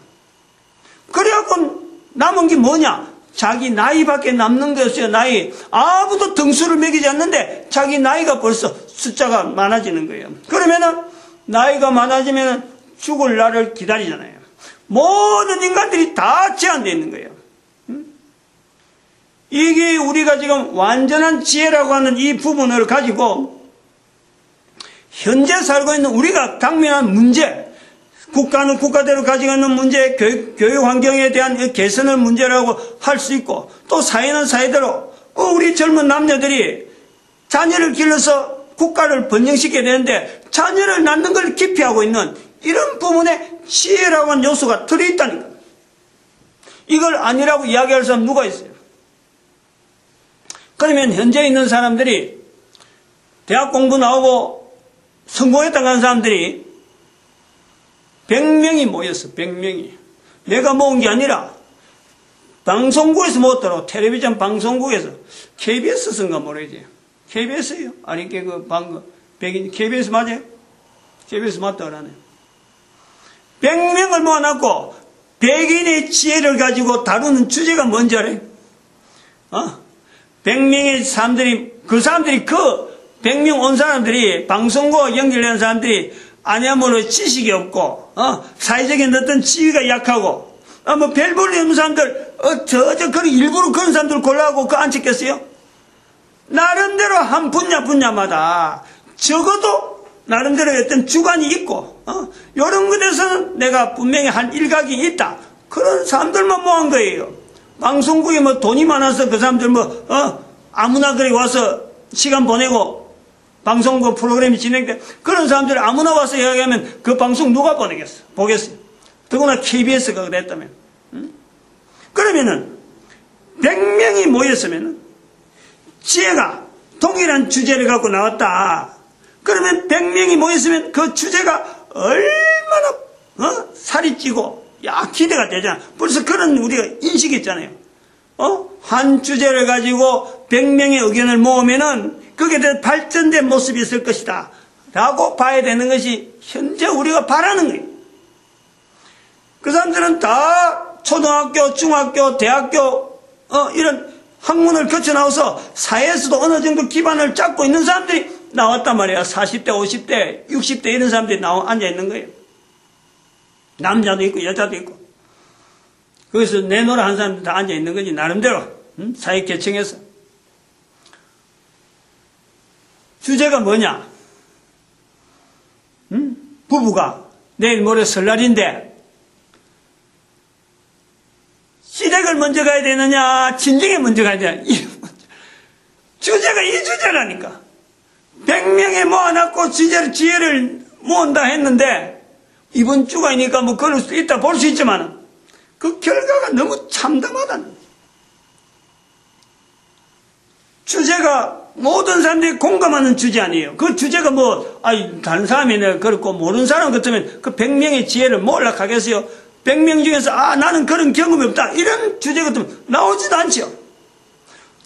그래갖고 남은 게 뭐냐? 자기 나이밖에 남는 게 없어요, 나이. 아무도 등수를 매기지 않는데, 자기 나이가 벌써 숫자가 많아지는 거예요. 그러면은, 나이가 많아지면 죽을 날을 기다리잖아요. 모든 인간들이 다 제한되어 있는 거예요. 이게 우리가 지금 완전한 지혜라고 하는 이 부분을 가지고 현재 살고 있는 우리가 당면한 문제, 국가는 국가대로 가지고 있는 문제, 교육 환경에 대한 개선의 문제라고 할 수 있고, 또 사회는 사회대로 우리 젊은 남녀들이 자녀를 길러서 국가를 번영시켜야 되는데 자녀를 낳는 걸 기피하고 있는 이런 부분에 지혜라고 하는 요소가 들어있다는 거예요. 이걸 아니라고 이야기할 사람 누가 있어요? 그러면 현재 있는 사람들이 대학 공부 나오고 성공했다고 하는 사람들이 100명이 모였어. 100명이. 내가 모은 게 아니라 방송국에서 모았더라고. 텔레비전 방송국에서. KBS인가 모르겠지. KBS예요. 아니 그 방금 백인 KBS 맞아요? KBS 맞다 그러네. 100명을 모아놨고 백인의 지혜를 가지고 다루는 주제가 뭔지 알아요? 100명의 사람들이, 그 100명 온 사람들이, 방송국 연결된 사람들이, 아냐므로 지식이 없고, 사회적인 어떤 지위가 약하고, 별 볼일 없는 사람들, 그런 일부러 그런 사람들 골라하고 그 앉혔겠어요? 나름대로 한 분야마다 적어도 나름대로 어떤 주관이 있고, 요런 것에서는 내가 분명히 한 일각이 있다. 그런 사람들만 모은 거예요. 방송국에 뭐 돈이 많아서 그 사람들 아무나 그래 와서 시간 보내고 방송국 프로그램이 진행돼. 그런 사람들이 아무나 와서 이야기하면 그 방송 누가 보겠어요? 더구나 KBS가 그랬다면. 그러면은 100명이 모였으면은 지혜가 동일한 주제를 갖고 나왔다. 그러면 100명이 모였으면 그 주제가 얼마나 살이 찌고 기대가 되잖아. 벌써 그런 우리가 인식이 있잖아요. 한 주제를 가지고 100명의 의견을 모으면은 거기에 대해 발전된 모습이 있을 것이다 라고 봐야 되는 것이 현재 우리가 바라는 거예요. 그 사람들은 다 초등학교, 중학교, 대학교 이런 학문을 거쳐 나와서 사회에서도 어느 정도 기반을 잡고 있는 사람들이 나왔단 말이야. 40대, 50대, 60대 이런 사람들이 앉아 있는 거예요. 남자도 있고 여자도 있고. 거기서 내노라 한 사람들 다 앉아 있는 거지. 나름대로 사회 계층에서. 주제가 뭐냐? 부부가 내일 모레 설날인데 시댁을 먼저 가야 되느냐, 친정에 먼저 가야 되느냐. 주제가 이 주제라니까. 100명에 모아놨고 지혜를 모은다 했는데, 이번 주가니까 뭐 그럴 수 있다 볼 수 있지만, 그 결과가 너무 참담하다는 거예요. 주제가 모든 사람들이 공감하는 주제 아니에요. 그 주제가 다른 사람이 그렇고, 모르는 사람 같으면 그 100명의 지혜를 모으려고 하겠어요. 100명 중에서 나는 그런 경험이 없다 이런 주제 같으면 나오지도 않죠.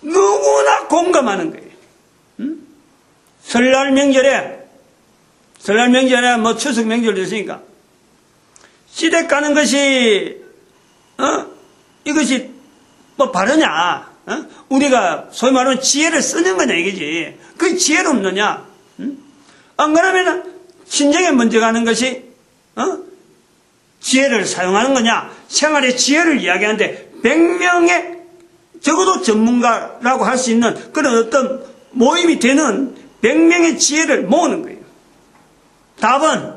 누구나 공감하는 거예요. 설날 명절에 추석 명절도 있으니까 시댁 가는 것이 이것이 바르냐? 우리가 소위 말하면 지혜를 쓰는 거냐 이거지. 그 지혜는 없느냐? 안 그러면은 친정에 먼저 가는 것이 지혜를 사용하는 거냐? 생활의 지혜를 이야기하는데 100명의 적어도 전문가라고 할 수 있는 그런 어떤 모임이 되는 100명의 지혜를 모으는 거예요. 답은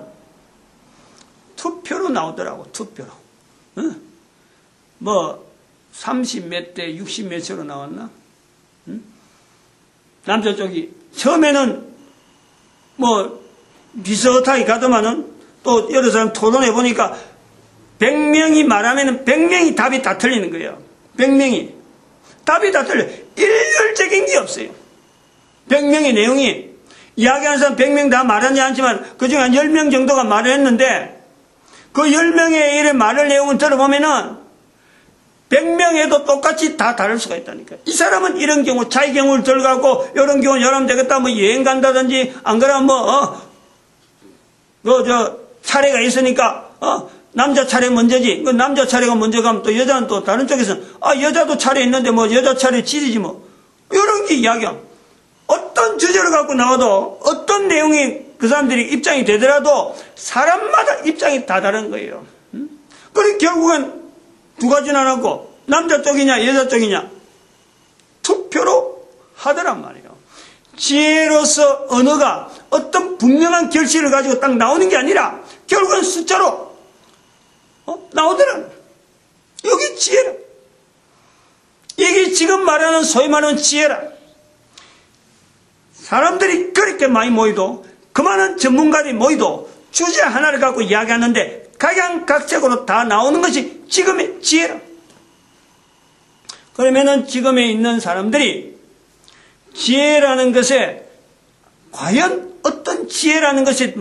투표로 나오더라고. 투표로. 30몇 대 60몇 초로 나왔나? 남자 쪽이 처음에는 비슷하게 가더만은 또 여러 사람 토론해 보니까 100명이 말하면 100명이 답이 다 틀리는 거예요. 100명이. 답이 다 틀려요. 일률적인 게 없어요. 100명의 내용이 이야기하는 사람 100명 다 말하지 않지만 그중에 한 10명 정도가 말을 했는데 그 10명의 일의 말을 내용을 들어보면은 100명에도 똑같이 다 다를 수가 있다니까. 이 사람은 이런 경우 자기 경우를 들어가고 이런 경우는 이러면 되겠다 여행 간다든지 안 그러면 차례가 있으니까 남자 차례 먼저지. 그 남자 차례가 먼저 가면 또 여자는 또 다른 쪽에서는 여자도 차례 있는데 여자 차례 지리지 이런 게 이야기야. 어떤 주제를 갖고 나와도 어떤 내용이 그 사람들이 입장이 되더라도 사람마다 입장이 다 다른 거예요. 그리고 결국은 두 가지나 나고 남자 쪽이냐 여자 쪽이냐 투표로 하더란 말이에요. 지혜로서 언어가 어떤 분명한 결실을 가지고 딱 나오는 게 아니라 결국은 숫자로 나오더라. 여기 지혜라. 이게 지금 말하는 소위 말하는 지혜라. 사람들이 그렇게 많이 모이도 그 많은 전문가들이 모이도 주제 하나를 갖고 이야기하는데 각양각색으로 다 나오는 것이 지금의 지혜라. 그러면은 지금에 있는 사람들이 지혜라는 것에 과연 어떤 지혜라는 것이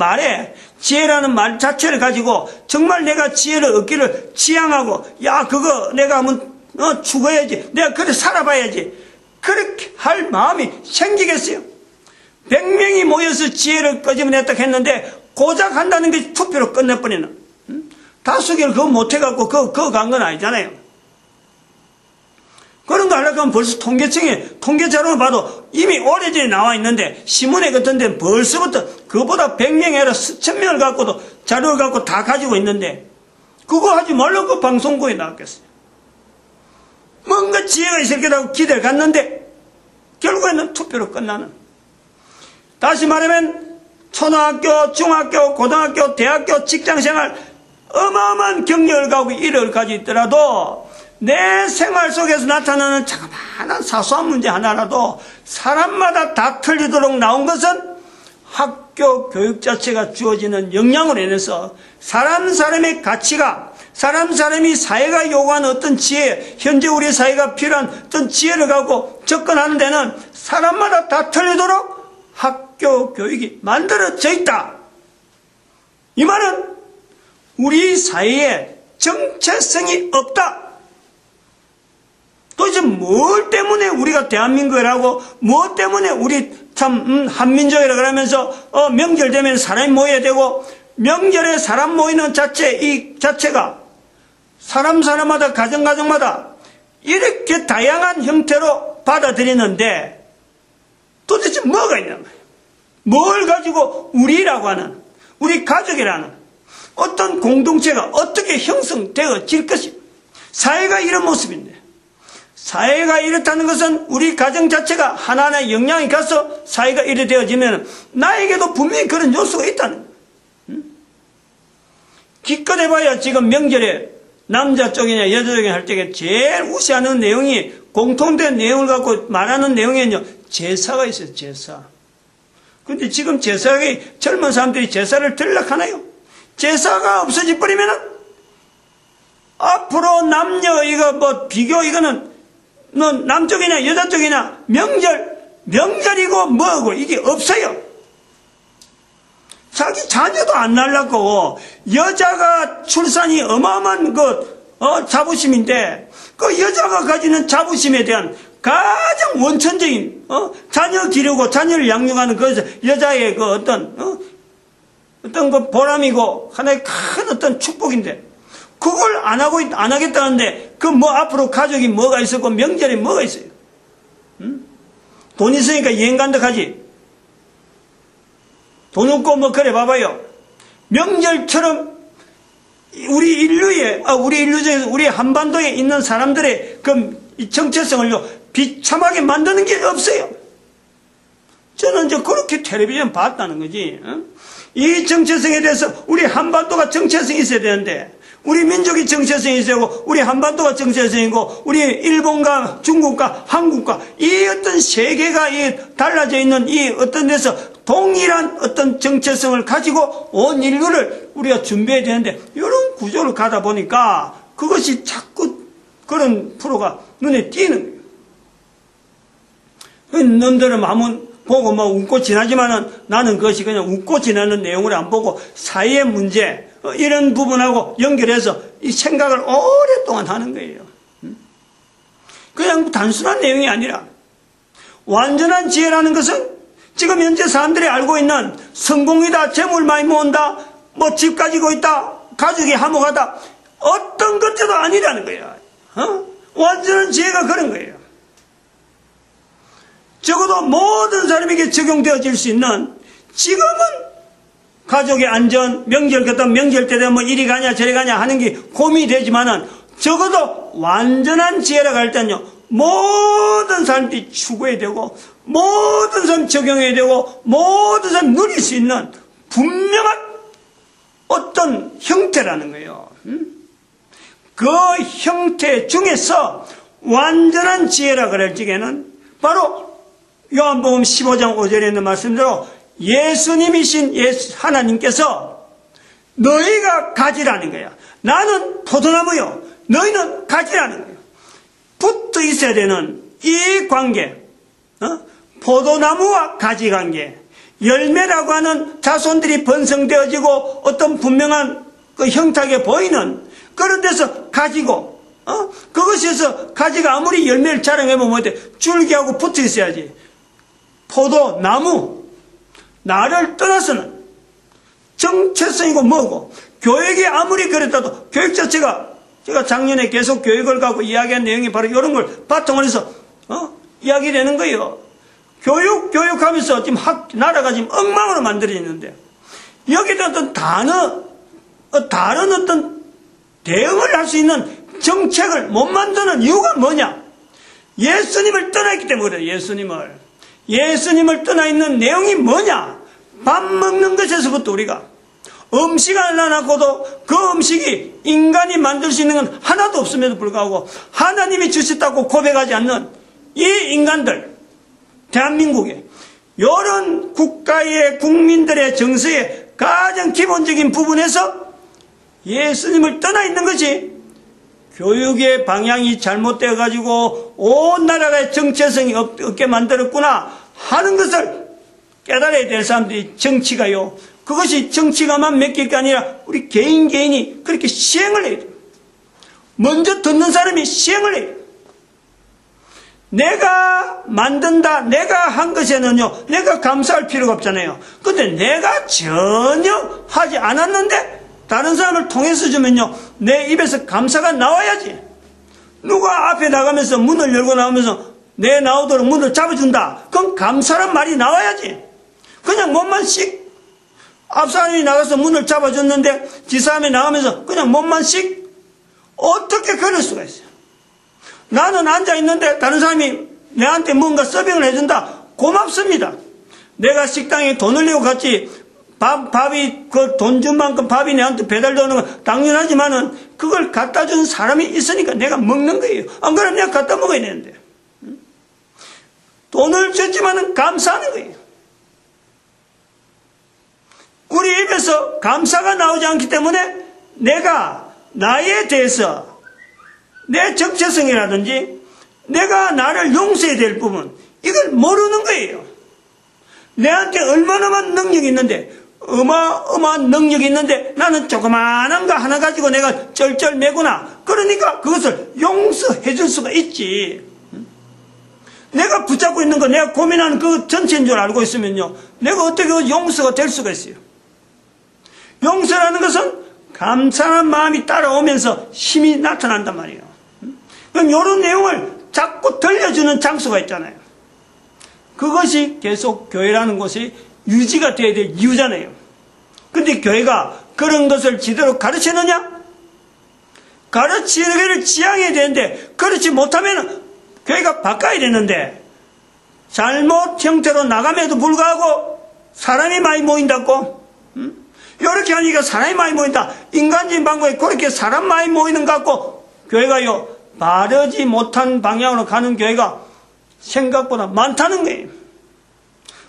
지혜라는 말 자체를 가지고 정말 내가 지혜를 얻기를 지향하고 그거 내가 한번 추구해야지 내가 그래 살아봐야지 그렇게 할 마음이 생기겠어요? 100명이 모여서 지혜를 끄집어냈다 했는데 고작 한다는 게 투표로 끝내버리는 다수결 그거 못해갖고 그거 간 건 아니잖아요. 그런 거 하려고 하면 벌써 통계자료를 봐도 이미 오래전에 나와 있는데 신문에 같은 데는 벌써부터 그보다 100명이 아니라 수천 명을 갖고도 자료를 갖고 다 가지고 있는데 그거 하지 말라고 방송국에 나왔겠어요. 뭔가 지혜가 있을 거라고 기대를 갖는데 결국에는 투표로 끝나는. 다시 말하면 초등학교, 중학교, 고등학교, 대학교, 직장생활 어마어마한 경력을 가지고 일을 가지고 있더라도 내 생활 속에서 나타나는 자그마한 사소한 문제 하나라도 사람마다 다 틀리도록 나온 것은 학교 교육 자체가 주어지는 영향으로 인해서 사람의 가치가 사람이 사회가 요구하는 어떤 지혜, 현재 우리 사회가 필요한 어떤 지혜를 갖고 접근하는 데는 사람마다 다 틀리도록 학교 교육이 만들어져 있다. 이 말은 우리 사회에 정체성이 없다. 도대체 뭘 때문에 우리가 대한민국이라고, 뭐 때문에 우리 참 한민족이라 그러면서 명절 되면 사람이 모여야 되고, 명절에 사람 모이는 이 자체가 사람마다 가정마다 이렇게 다양한 형태로 받아들이는데 도대체 뭐가 있는 거예요? 뭘 가지고 우리라고 하는, 우리 가족이라는 어떤 공동체가 어떻게 형성되어질 것입니다. 사회가 이런 모습인데, 사회가 이렇다는 것은 우리 가정 자체가 하나하나의 영향이 가서 사회가 이래 되어지면 나에게도 분명히 그런 요소가 있다는 거예요. 기껏 해봐야 지금 명절에 남자 쪽이냐 여자 쪽이냐 할 때 제일 우시하는 내용이, 공통된 내용을 갖고 말하는 내용에는요, 제사가 있어요. 제사. 근데 지금 제사에 젊은 사람들이 제사를 들락 하나요? 제사가 없어져 버리면은 앞으로 남녀 이거 뭐 비교, 이거는 너 남쪽이냐 여자 쪽이냐 명절이고 뭐고 이게 없어요. 자기 자녀도 안 낳으려고, 여자가 출산이 어마어마한 자부심인데, 그 여자가 가지는 자부심에 대한 가장 원천적인 자녀 기르고 자녀를 양육하는 그 여자의 그 어떤 그 보람이고 하나의 큰 어떤 축복인데, 그걸 안 하겠다는데, 그 뭐 앞으로 가족이 뭐가 있었고 명절에 뭐가 있어요? 돈 있으니까 여행 간다 하지. 돈 없고 뭐 그래 봐봐요. 명절처럼 우리 인류 중에서 우리 한반도에 있는 사람들의 그 정체성을요 비참하게 만드는 게 없어요. 저는 이제 그렇게 텔레비전 봤다는 거지. 이 정체성에 대해서 우리 한반도가 정체성이 있어야 되는데, 우리 민족이 정체성이 있어야 하고, 우리 한반도가 정체성이고, 우리 일본과 중국과 한국과 이 어떤 세계가 달라져 있는 이 어떤 데서 동일한 어떤 정체성을 가지고 온 인류를 우리가 준비해야 되는데, 이런 구조를 가다 보니까 그것이 자꾸 그런 프로가 눈에 띄는 거예요. 놈들은 마음은 보고 뭐 웃고 지나지만은 나는 그것이 그냥 웃고 지나는 내용을 안 보고 사회의 문제, 이런 부분하고 연결해서 이 생각을 오랫동안 하는 거예요. 그냥 단순한 내용이 아니라 완전한 지혜라는 것은 지금 현재 사람들이 알고 있는 성공이다, 재물 많이 모은다, 뭐 집 가지고 있다, 가족이 화목하다, 어떤 것도 아니라는 거야. 완전한 지혜가 그런 거예요. 적어도 모든 사람에게 적용되어질 수 있는, 지금은 가족의 안전, 명절 때 되면 뭐 이리 가냐 저리 가냐 하는 게 고민이 되지만은, 적어도 완전한 지혜라고 할 때는요, 모든 사람들이 추구해야 되고, 모든 사람 적용해야 되고, 모든 사람 누릴 수 있는 분명한 어떤 형태라는 거예요. 그 형태 중에서 완전한 지혜라고 할 적에는 바로 요한복음 15장 5절에 있는 말씀대로 예수님이신 하나님께서 너희가 가지라는 거야. 나는 포도나무요, 너희는 가지라는 거예요. 붙어 있어야 되는 이 관계, 포도나무와 가지 관계, 열매라고 하는 자손들이 번성되어지고 어떤 분명한 그 형태하게 보이는 그런 데서 가지고, 그것에서 가지가 아무리 열매를 자랑해보면 어때? 줄기하고 붙어 있어야지. 포도나무, 나를 떠나서는 정체성이고 뭐고, 교육이 아무리 그랬다도 교육 자체가, 제가 작년에 계속 교육을 갖고 이야기한 내용이 바로 이런 걸 바탕으로 해서 이야기되는 거예요. 교육하면서 지금 나라가 지금 엉망으로 만들어지는데, 여기에 어떤 다른 어떤 대응을 할 수 있는 정책을 못 만드는 이유가 뭐냐? 예수님을 떠나있기 때문에 그래요. 예수님을 떠나 있는 내용이 뭐냐? 밥 먹는 것에서부터 우리가 음식 하나 낳고도 그 음식이 인간이 만들 수 있는 건 하나도 없음에도 불구하고 하나님이 주셨다고 고백하지 않는 이 인간들, 대한민국에 이런 국가의 국민들의 정서의 가장 기본적인 부분에서 예수님을 떠나 있는 것이 교육의 방향이 잘못되어 가지고 온 나라의 정체성이 없게 만들었구나 하는 것을 깨달아야 될 사람들이 정치가요. 그것이 정치가만 맡길 게 아니라 우리 개인이 그렇게 시행을 해야 돼요. 먼저 듣는 사람이 시행을 해요. 내가 만든다, 내가 한 것에는요, 내가 감사할 필요가 없잖아요. 근데 내가 전혀 하지 않았는데 다른 사람을 통해서 주면요, 내 입에서 감사가 나와야지. 누가 앞에 나가면서 문을 열고 나오면서 내 나오도록 문을 잡아준다. 그럼 감사란 말이 나와야지. 그냥 몸만 씩, 앞 사람이 나가서 문을 잡아줬는데 뒷 사람이 나가면서 그냥 몸만 씩, 어떻게 그럴 수가 있어요? 나는 앉아있는데 다른 사람이 내한테 뭔가 서빙을 해준다. 고맙습니다. 내가 식당에 돈을 내고 갔지, 밥이, 그 돈 준 만큼 밥이 내한테 배달되는 건 당연하지만은 그걸 갖다 준 사람이 있으니까 내가 먹는 거예요. 안 그러면 내가 갖다 먹어야 되는데. 돈을 줬지만은 감사하는 거예요. 우리 입에서 감사가 나오지 않기 때문에 내가 나에 대해서 내 정체성이라든지 내가 나를 용서해야 될 부분, 이걸 모르는 거예요. 내한테 얼마나만 능력이 있는데, 어마어마한 능력이 있는데 나는 조그마한 거 하나 가지고 내가 쩔쩔매구나. 그러니까 그것을 용서해 줄 수가 있지. 내가 붙잡고 있는 거, 내가 고민하는 그 전체인 줄 알고 있으면요, 내가 어떻게 용서가 될 수가 있어요. 용서라는 것은 감사한 마음이 따라오면서 힘이 나타난단 말이에요. 그럼 이런 내용을 자꾸 들려주는 장소가 있잖아요. 그것이 계속 교회라는 곳이 유지가 돼야 될 이유잖아요. 근데 교회가 그런 것을 제대로 가르치느냐? 가르치기를 지향해야 되는데, 그렇지 못하면 교회가 바꿔야 되는데, 잘못 형태로 나감에도 불구하고 사람이 많이 모인다고? 이렇게 하니까 사람이 많이 모인다. 인간적인 방법에 그렇게 사람 많이 모이는 것 같고, 교회가요, 바르지 못한 방향으로 가는 교회가 생각보다 많다는 거예요.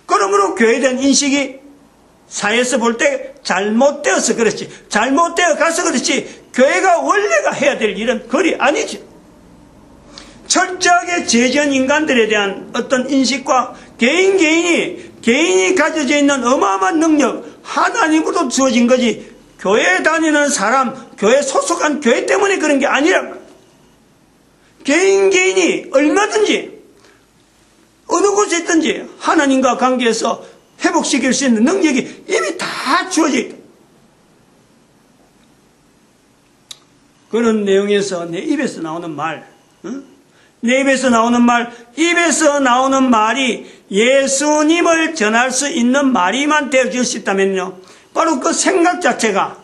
그러므로 교회에 대한 인식이 사회에서 볼 때 잘못되어서 그렇지, 잘못되어 가서 그렇지, 교회가 원래가 해야 될 일은 그리 아니죠. 철저하게 죄지은 인간들에 대한 어떤 인식과 개인이 가져져 있는 어마어마한 능력, 하나님으로 주어진 거지, 교회 다니는 사람, 교회 소속한 교회 때문에 그런 게 아니라, 개인이 얼마든지 어느 곳에 있든지 하나님과 관계에서 회복시킬 수 있는 능력이 이미 다 주어져 있다. 그런 내용에서 내 입에서 나오는 말, 내 입에서 나오는 말, 입에서 나오는 말이 예수님을 전할 수 있는 말이만 되어질 수 있다면요, 바로 그 생각 자체가,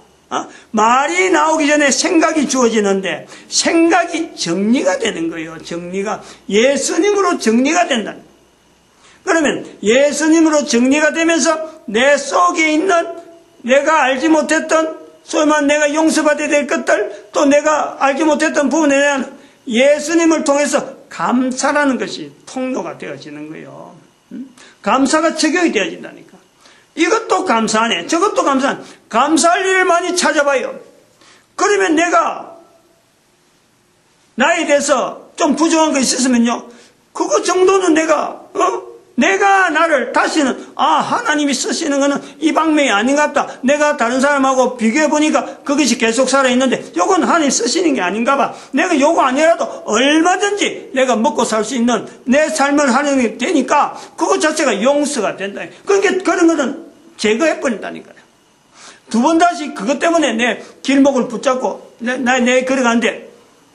말이 나오기 전에 생각이 주어지는데 생각이 정리가 되는 거예요. 정리가 예수님으로 정리가 된다. 그러면 예수님으로 정리가 되면서 내 속에 있는 내가 알지 못했던, 소위 말하면 내가 용서받아야 될 것들, 또 내가 알지 못했던 부분에 대한 예수님을 통해서 감사라는 것이 통로가 되어지는 거예요. 감사가 적용이 되어진다니까. 이것도 감사하네, 저것도 감사하네. 감사할 일을 많이 찾아봐요. 그러면 내가 나에 대해서 좀 부족한 거 있었으면요, 그거 정도는 내가 나를 다시는, 하나님이 쓰시는 거는 이 방면이 아닌 것 같다. 내가 다른 사람하고 비교해보니까 그것이 계속 살아있는데 요건 하나님 쓰시는 게 아닌가 봐. 내가 요거 아니라도 얼마든지 내가 먹고 살 수 있는 내 삶을 하나님이 되니까 그것 자체가 용서가 된다. 그러니까 그런 거는 제거해버린다니까요. 두 번 다시 그것 때문에 내 길목을 붙잡고 내 걸어가는데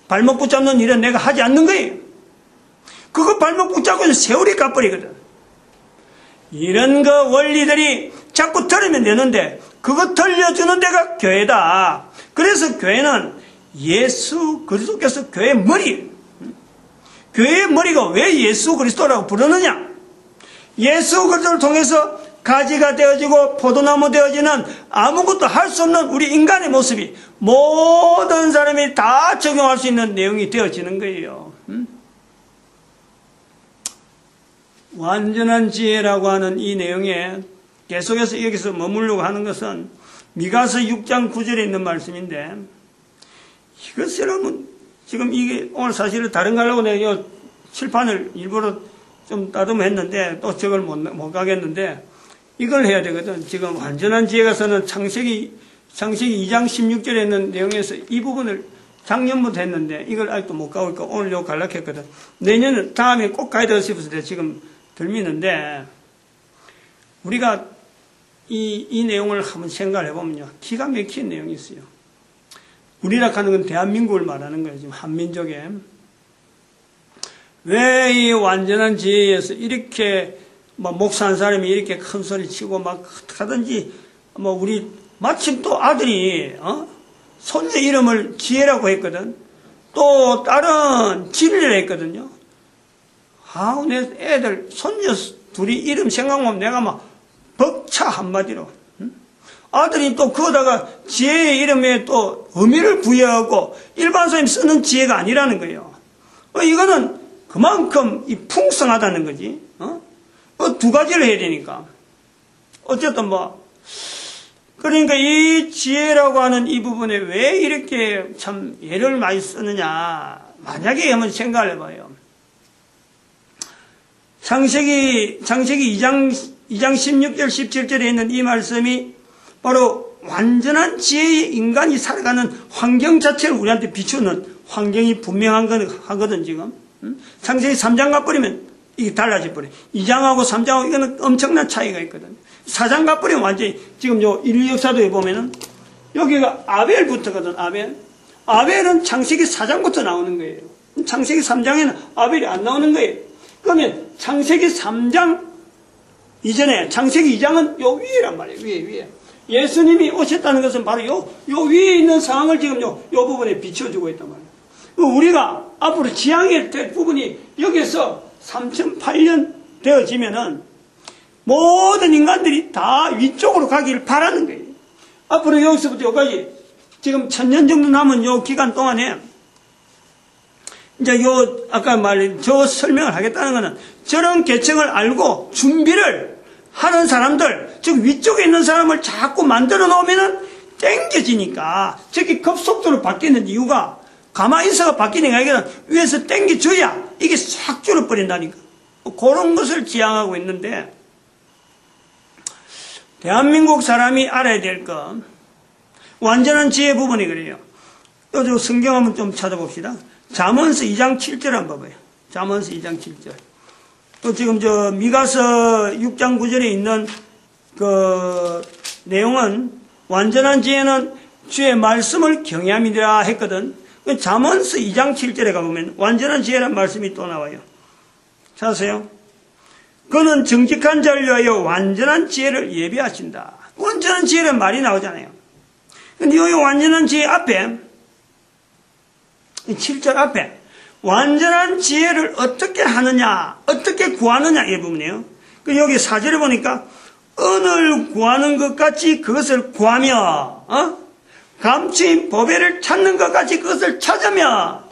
발목 붙잡는 일은 내가 하지 않는 거예요. 그거 발목 붙잡고 세월이 가버리거든. 이런 거 원리들이 자꾸 들으면 되는데 그거 들려주는 데가 교회다. 그래서 교회는 예수 그리스도께서 교회의 머리, 교회의 머리가 왜 예수 그리스도라고 부르느냐? 예수 그리스도를 통해서 가지가 되어지고 포도나무 되어지는 아무것도 할 수 없는 우리 인간의 모습이 모든 사람이 다 적용할 수 있는 내용이 되어지는 거예요. 완전한 지혜라고 하는 이 내용에 계속해서 여기서 머물려고 하는 것은 미가서 6장 9절에 있는 말씀인데, 이것을 하면 지금 이게 오늘 사실은 다른 거 하려고 내가 이 칠판을 일부러 좀 따듬했는데 또 저걸 못 가겠는데 이걸 해야 되거든. 지금 완전한 지혜가서는 창세기 2장 16절에 있는 내용에서 이 부분을 작년부터 했는데 이걸 아직도 못 가고 있고 오늘 요 갈락했거든. 내년은 다음에 꼭 가야 되고 싶어서 내가 지금 들미는데 우리가 이 내용을 한번 생각을 해보면요. 기가 막힌 내용이 있어요. 우리라 하는 건 대한민국을 말하는 거예요. 지금 한민족에. 왜 이 완전한 지혜에서 이렇게 목사 한 사람이 이렇게 큰 소리 치고 막 하든지 우리 마침 또 아들이 손녀 이름을 지혜라고 했거든. 또 다른 진리를 했거든요. 내 애들 손녀 둘이 이름 생각하면 내가 막 벅차 한마디로. 아들이 또 그거다가 지혜의 이름에 또 의미를 부여하고 일반 사람이 쓰는 지혜가 아니라는 거예요. 이거는 그만큼 풍성하다는 거지. 두 가지를 해야 되니까. 어쨌든 그러니까 이 지혜라고 하는 이 부분에 왜 이렇게 참 예를 많이 쓰느냐. 만약에 한번 생각을 해봐요. 창세기 2장 16절 17절에 있는 이 말씀이 바로 완전한 지혜의 인간이 살아가는 환경 자체를 우리한테 비추는 환경이 분명한 하거든 지금. 창세기 3장 가버리면 이게 달라져 버려. 2장하고 3장하고 이거는 엄청난 차이가 있거든. 4장 가버리면 완전히 지금 인류 역사도에 보면은 여기가 아벨부터거든. 아벨은 창세기 4장부터 나오는 거예요. 창세기 3장에는 아벨이 안 나오는 거예요. 그러면 창세기 3장 이전에 창세기 2장은 요 위에란 말이에요. 위에. 예수님이 오셨다는 것은 바로 요 위에 있는 상황을 지금 요 부분에 비춰주고 있단 말이에요. 우리가 앞으로 지향해야 될 부분이 여기서 3008년 되어지면은 모든 인간들이 다 위쪽으로 가기를 바라는 거예요. 앞으로 여기서부터 여기까지 지금 1000년 정도 남은 요 기간 동안에 이제 아까 말한 저 설명을 하겠다는 거는 저런 계층을 알고 준비를 하는 사람들, 즉 위쪽에 있는 사람을 자꾸 만들어 놓으면은 땡겨지니까 저기 급속도로 바뀌는 이유가 가만히 있어가 바뀌는 게 아니라 위에서 땡겨줘야 이게 싹 줄어버린다니까. 그런 것을 지향하고 있는데 대한민국 사람이 알아야 될 건 완전한 지혜 부분이 그래요. 요 성경 한번 좀 찾아봅시다. 잠언서 2장 7절 한번 봐봐요. 잠언서 2장 7절. 또 지금 미가서 6장 9절에 있는 그 내용은 완전한 지혜는 주의 말씀을 경외함이라 했거든. 잠언서 2장 7절에 가보면 완전한 지혜라는 말씀이 또 나와요. 찾으세요. 그는 정직한 자를 위하여 완전한 지혜를 예비하신다. 완전한 지혜라는 말이 나오잖아요. 근데 이 완전한 지혜 앞에 7절 앞에 완전한 지혜를 어떻게 하느냐, 어떻게 구하느냐 이 부분이에요. 여기 4절에 보니까 은을 구하는 것 같이 그것을 구하며 감추인 보배를 찾는 것 같이 그것을 찾으며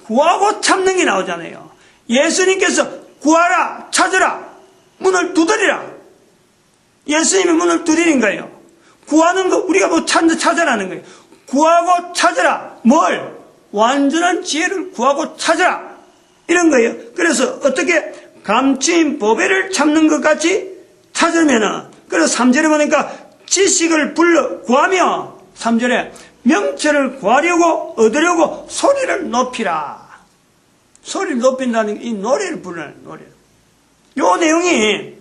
구하고 참는 게 나오잖아요. 예수님께서 구하라, 찾으라, 문을 두드리라. 예수님이 문을 두드린 거예요. 구하는 거 우리가 찾으라는 거예요. 구하고 찾으라. 뭘? 완전한 지혜를 구하고 찾으라. 이런 거예요. 그래서 어떻게 감추인 보배를 찾는 것 같이 찾으면은, 그래서 3절에 보니까 지식을 불러 구하며 3절에 명철을 구하려고 얻으려고 소리를 높이라. 소리를 높인다는 게 이 노래를 부르는 노래. 요 내용이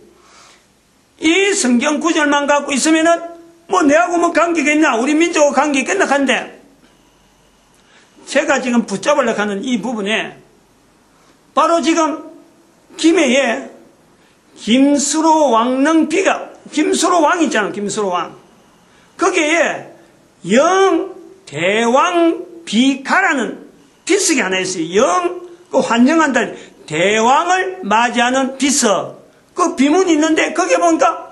이 성경 구절만 갖고 있으면은 내하고 관계가 있나, 우리 민족하고 관계가 있나 한데, 제가 지금 붙잡으려고 하는 이 부분에 바로 지금 김해에 김수로 왕릉비가, 김수로 왕 있잖아. 김수로 왕. 거기에 영대왕비가라는 비석이 하나 있어요. 환영한다. 대왕을 맞이하는 비석. 그 비문이 있는데 거기에 보니까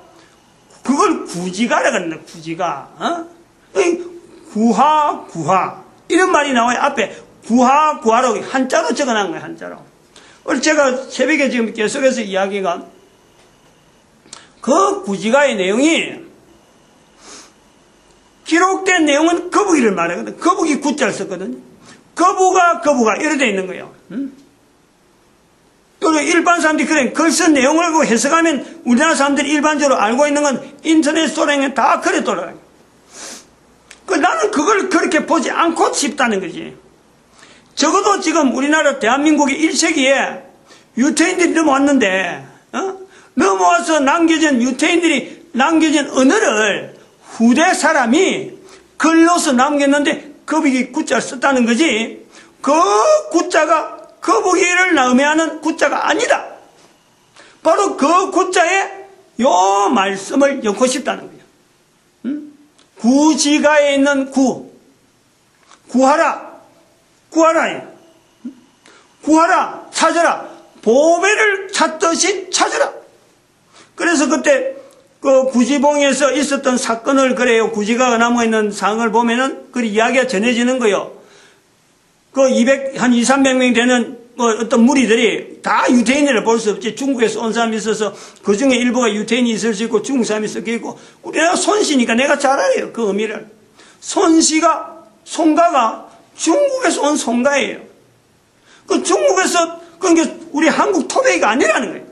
그걸 구지가라고 합니다. 구지가. 구하. 이런 말이 나와요. 앞에 구하라고 한자로 적어놓은 거예요. 한자로. 오늘 제가 새벽에 지금 계속해서 이야기가 그 구지가의 내용이 기록된 내용은 거북이를 말하거든. 거북이 구자를 썼거든요. 거부가 이래 돼 있는 거예요. 또 일반 사람들이 그래 글 쓴 내용을 해석하면 우리나라 사람들이 일반적으로 알고 있는 건 인터넷 소량에 다 그래 돌아가요. 나는 그걸 그렇게 보지 않고 싶다는 거지. 적어도 지금 우리나라 대한민국의 1세기에 유태인들이 넘어왔는데, 넘어와서 유태인들이 남겨진 언어를 후대 사람이 글로서 남겼는데 거북이 구자를 썼다는 거지, 그 구자가 거북이를 의미하는 구자가 아니다. 바로 그 구자에 요 말씀을 엮고 싶다는 거예요. 구지가에 있는 구하라, 찾아라, 보배를 찾듯이 찾으라. 그래서 그때 그 구지봉에서 있었던 사건을 그래요. 구지가가 남아있는 상을 보면은 그 이야기가 전해지는 거예요. 그 한 200~300명 되는 어떤 무리들이 다 유태인이라 볼 수 없지. 중국에서 온 사람이 있어서 그 중에 일부가 유태인이 있을 수 있고 중국 사람이 섞여 있고, 우리나라 손씨니까 내가 잘 알아요. 그 의미를. 송가가 중국에서 온 송가예요. 그 중국에서, 그러니까 우리 한국 토백이가 아니라는 거예요.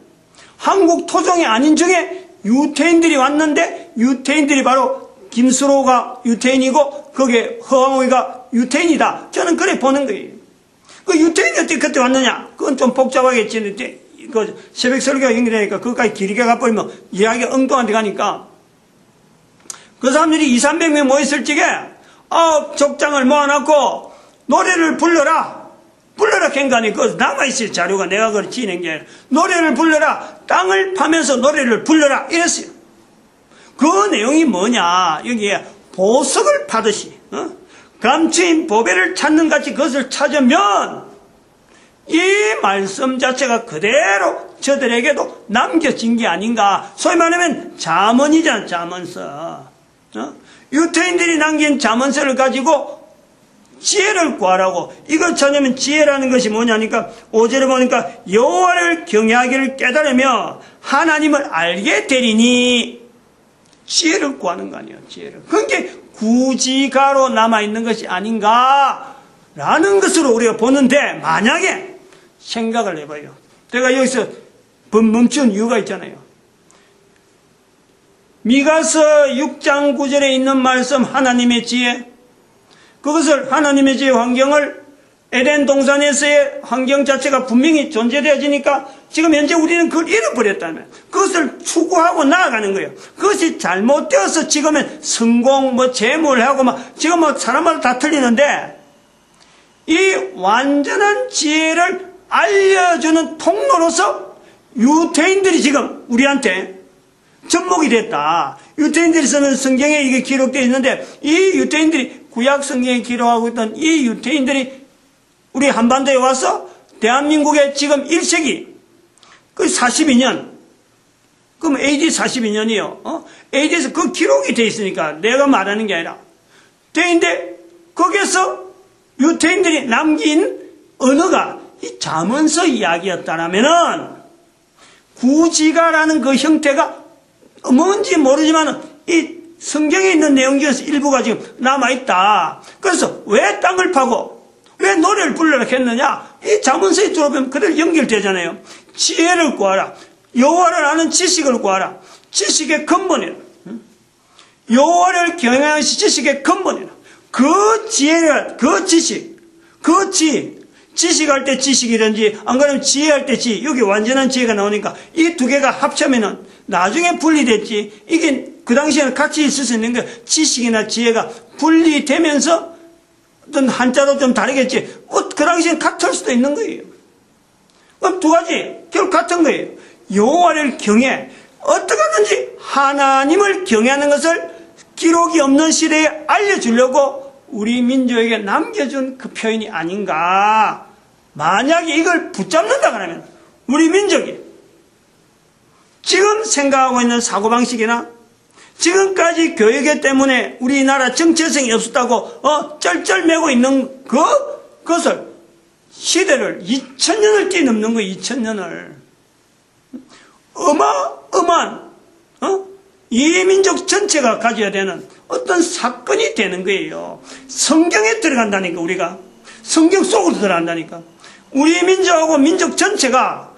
한국 토종이 아닌 중에 유태인들이 왔는데, 유태인들이 바로 김수로가 유태인이고 거기에 허황호이가 유태인이다. 저는 그래 보는 거예요. 그 유태인이 어떻게 그때 왔느냐? 그건 좀 복잡하겠지. 그 새벽 설교가 연결되니까 그것까지 길게 가버리면 이야기가 엉뚱한 데 가니까, 그 사람들이 200~300명 모였을 적에 족장을 모아놓고 노래를 불러라 갱간이 그 남아있을 자료가, 내가 그걸 지낸 게 아니라, 노래를 불러라, 땅을 파면서 노래를 불러라 이랬어요. 그 내용이 뭐냐, 여기에 보석을 파듯이 감추인 보배를 찾는 같이 그것을 찾으면 이 말씀 자체가 그대로 저들에게도 남겨진 게 아닌가. 소위 말하면 잠언이잖아, 잠언서. 유태인들이 남긴 잠언서를 가지고 지혜를 구하라고. 이걸 찾으면 지혜라는 것이 뭐냐니까 5절에 보니까 여호와를 경외하기를 깨달으며 하나님을 알게 되리니, 지혜를 구하는 거 아니에요. 지혜를. 그게 구지가로 남아있는 것이 아닌가라는 것으로 우리가 보는데, 만약에 생각을 해봐요. 제가 여기서 멈춘 이유가 있잖아요. 미가서 6장 9절에 있는 말씀, 하나님의 지혜, 그것을 하나님의 지혜 환경을 에덴 동산에서의 환경 자체가 분명히 존재되어지니까 지금 현재 우리는 그걸 잃어버렸다면 그것을 추구하고 나아가는 거예요. 그것이 잘못되어서 지금은 성공, 재물하고 지금 사람마다 다 틀리는데, 이 완전한 지혜를 알려주는 통로로서 유태인들이 지금 우리한테 접목이 됐다. 유태인들이 쓰는 성경에 이게 기록되어 있는데, 이 유태인들이 구약 성경에 기록하고 있던 이 유태인들이 우리 한반도에 와서 대한민국의 지금 1세기 그 42년, 그럼 AD 42년이요. AD에서 그 기록이 돼 있으니까 내가 말하는 게 아니라 돼 있는데, 거기에서 유태인들이 남긴 언어가 이 잠언서 이야기였다라면은 구지가라는 그 형태가 뭔지 모르지만 이 성경에 있는 내용 중에서 일부가 지금 남아있다. 그래서 왜 땅을 파고 왜 노래를 불러라 했느냐? 이 잠언서에 들어보면 그대로 연결되잖아요. 지혜를 구하라. 여호와를 아는 지식을 구하라. 지식의 근본이라. 여호와를 경외하는 지식의 근본이라. 그 지혜를, 그 지식, 그 지식할 때 지식이든지 안 그러면 지혜할 때 지혜, 여기 완전한 지혜가 나오니까 이 두 개가 합치면은 나중에 분리됐지. 이게 그 당시에는 같이 있을 수 있는 게 지식이나 지혜가 분리되면서 어떤 한자도 좀 다르겠지. 그 당시에는 같을 수도 있는 거예요. 그럼 두 가지 결국 같은 거예요. 여호와를 경외, 어떻게 하든지 하나님을 경외하는 것을 기록이 없는 시대에 알려주려고 우리 민족에게 남겨준 그 표현이 아닌가. 만약에 이걸 붙잡는다 그러면 우리 민족이 지금 생각하고 있는 사고방식이나 지금까지 교육에 때문에 우리나라 정체성이 없었다고 쩔쩔매고 있는 그것을 시대를 2000년을 뛰넘는 거예요. 2000년을 어마어마한 이 민족 전체가 가져야 되는 어떤 사건이 되는 거예요. 성경에 들어간다니까. 우리가 성경 속으로 들어간다니까. 우리 민족하고 민족 전체가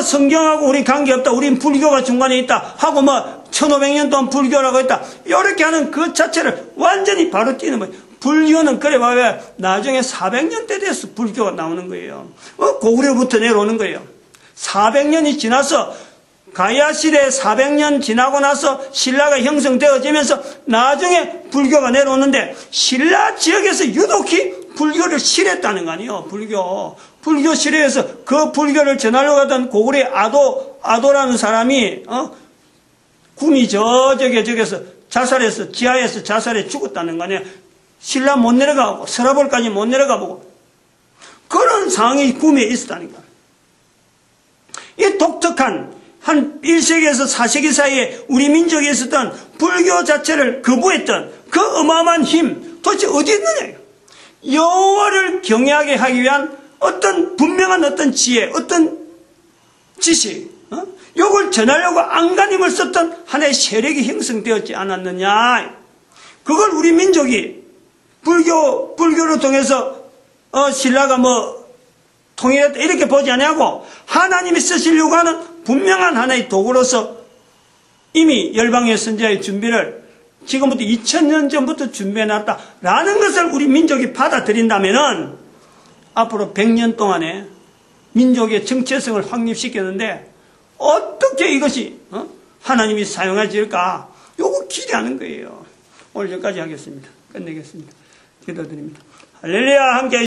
성경하고 우리 관계없다, 우린 불교가 중간에 있다 하고 1500년 동안 불교라고 했다, 이렇게 하는 그 자체를 완전히 바로 뛰는 거예요. 불교는 그래 봐야 나중에 400년대 돼서 불교가 나오는 거예요. 고구려부터 내려오는 거예요. 400년이 지나서 가야 시대 400년 지나고 나서 신라가 형성되어지면서 나중에 불교가 내려오는데 신라 지역에서 유독히 불교를 싫어했다는 거 아니에요. 불교 싫어해서 그 불교를 전하려고 하던 고구려 아도라는 사람이 군이 저기서 자살해서 지하에서 자살해 죽었다는 거 아니에요. 신라 못 내려가고 서라벌까지 못 내려가 보고 그런 상황이 구미에 있었다는 거예요. 이 독특한 한 1세기에서 4세기 사이에 우리 민족에 있었던 불교 자체를 거부했던 그 어마어마한 힘 도대체 어디 있느냐. 여호와를 경외하게 하기 위한 어떤 분명한 어떤 지혜, 어떤 지식, 요걸 전하려고 안간힘을 썼던 하나의 세력이 형성되었지 않았느냐. 그걸 우리 민족이 불교를 통해서 신라가 통일했다 이렇게 보지 않냐고 하나님이 쓰시려고 하는 분명한 하나의 도구로서 이미 열방의 선지자의 준비를 지금부터 2000년 전부터 준비해놨다라는 것을 우리 민족이 받아들인다면은 앞으로 100년 동안에 민족의 정체성을 확립시켰는데 어떻게 이것이 하나님이 사용하실까? 요거 기대하는 거예요. 오늘 여기까지 하겠습니다. 끝내겠습니다. 기도드립니다. 할렐루야 함께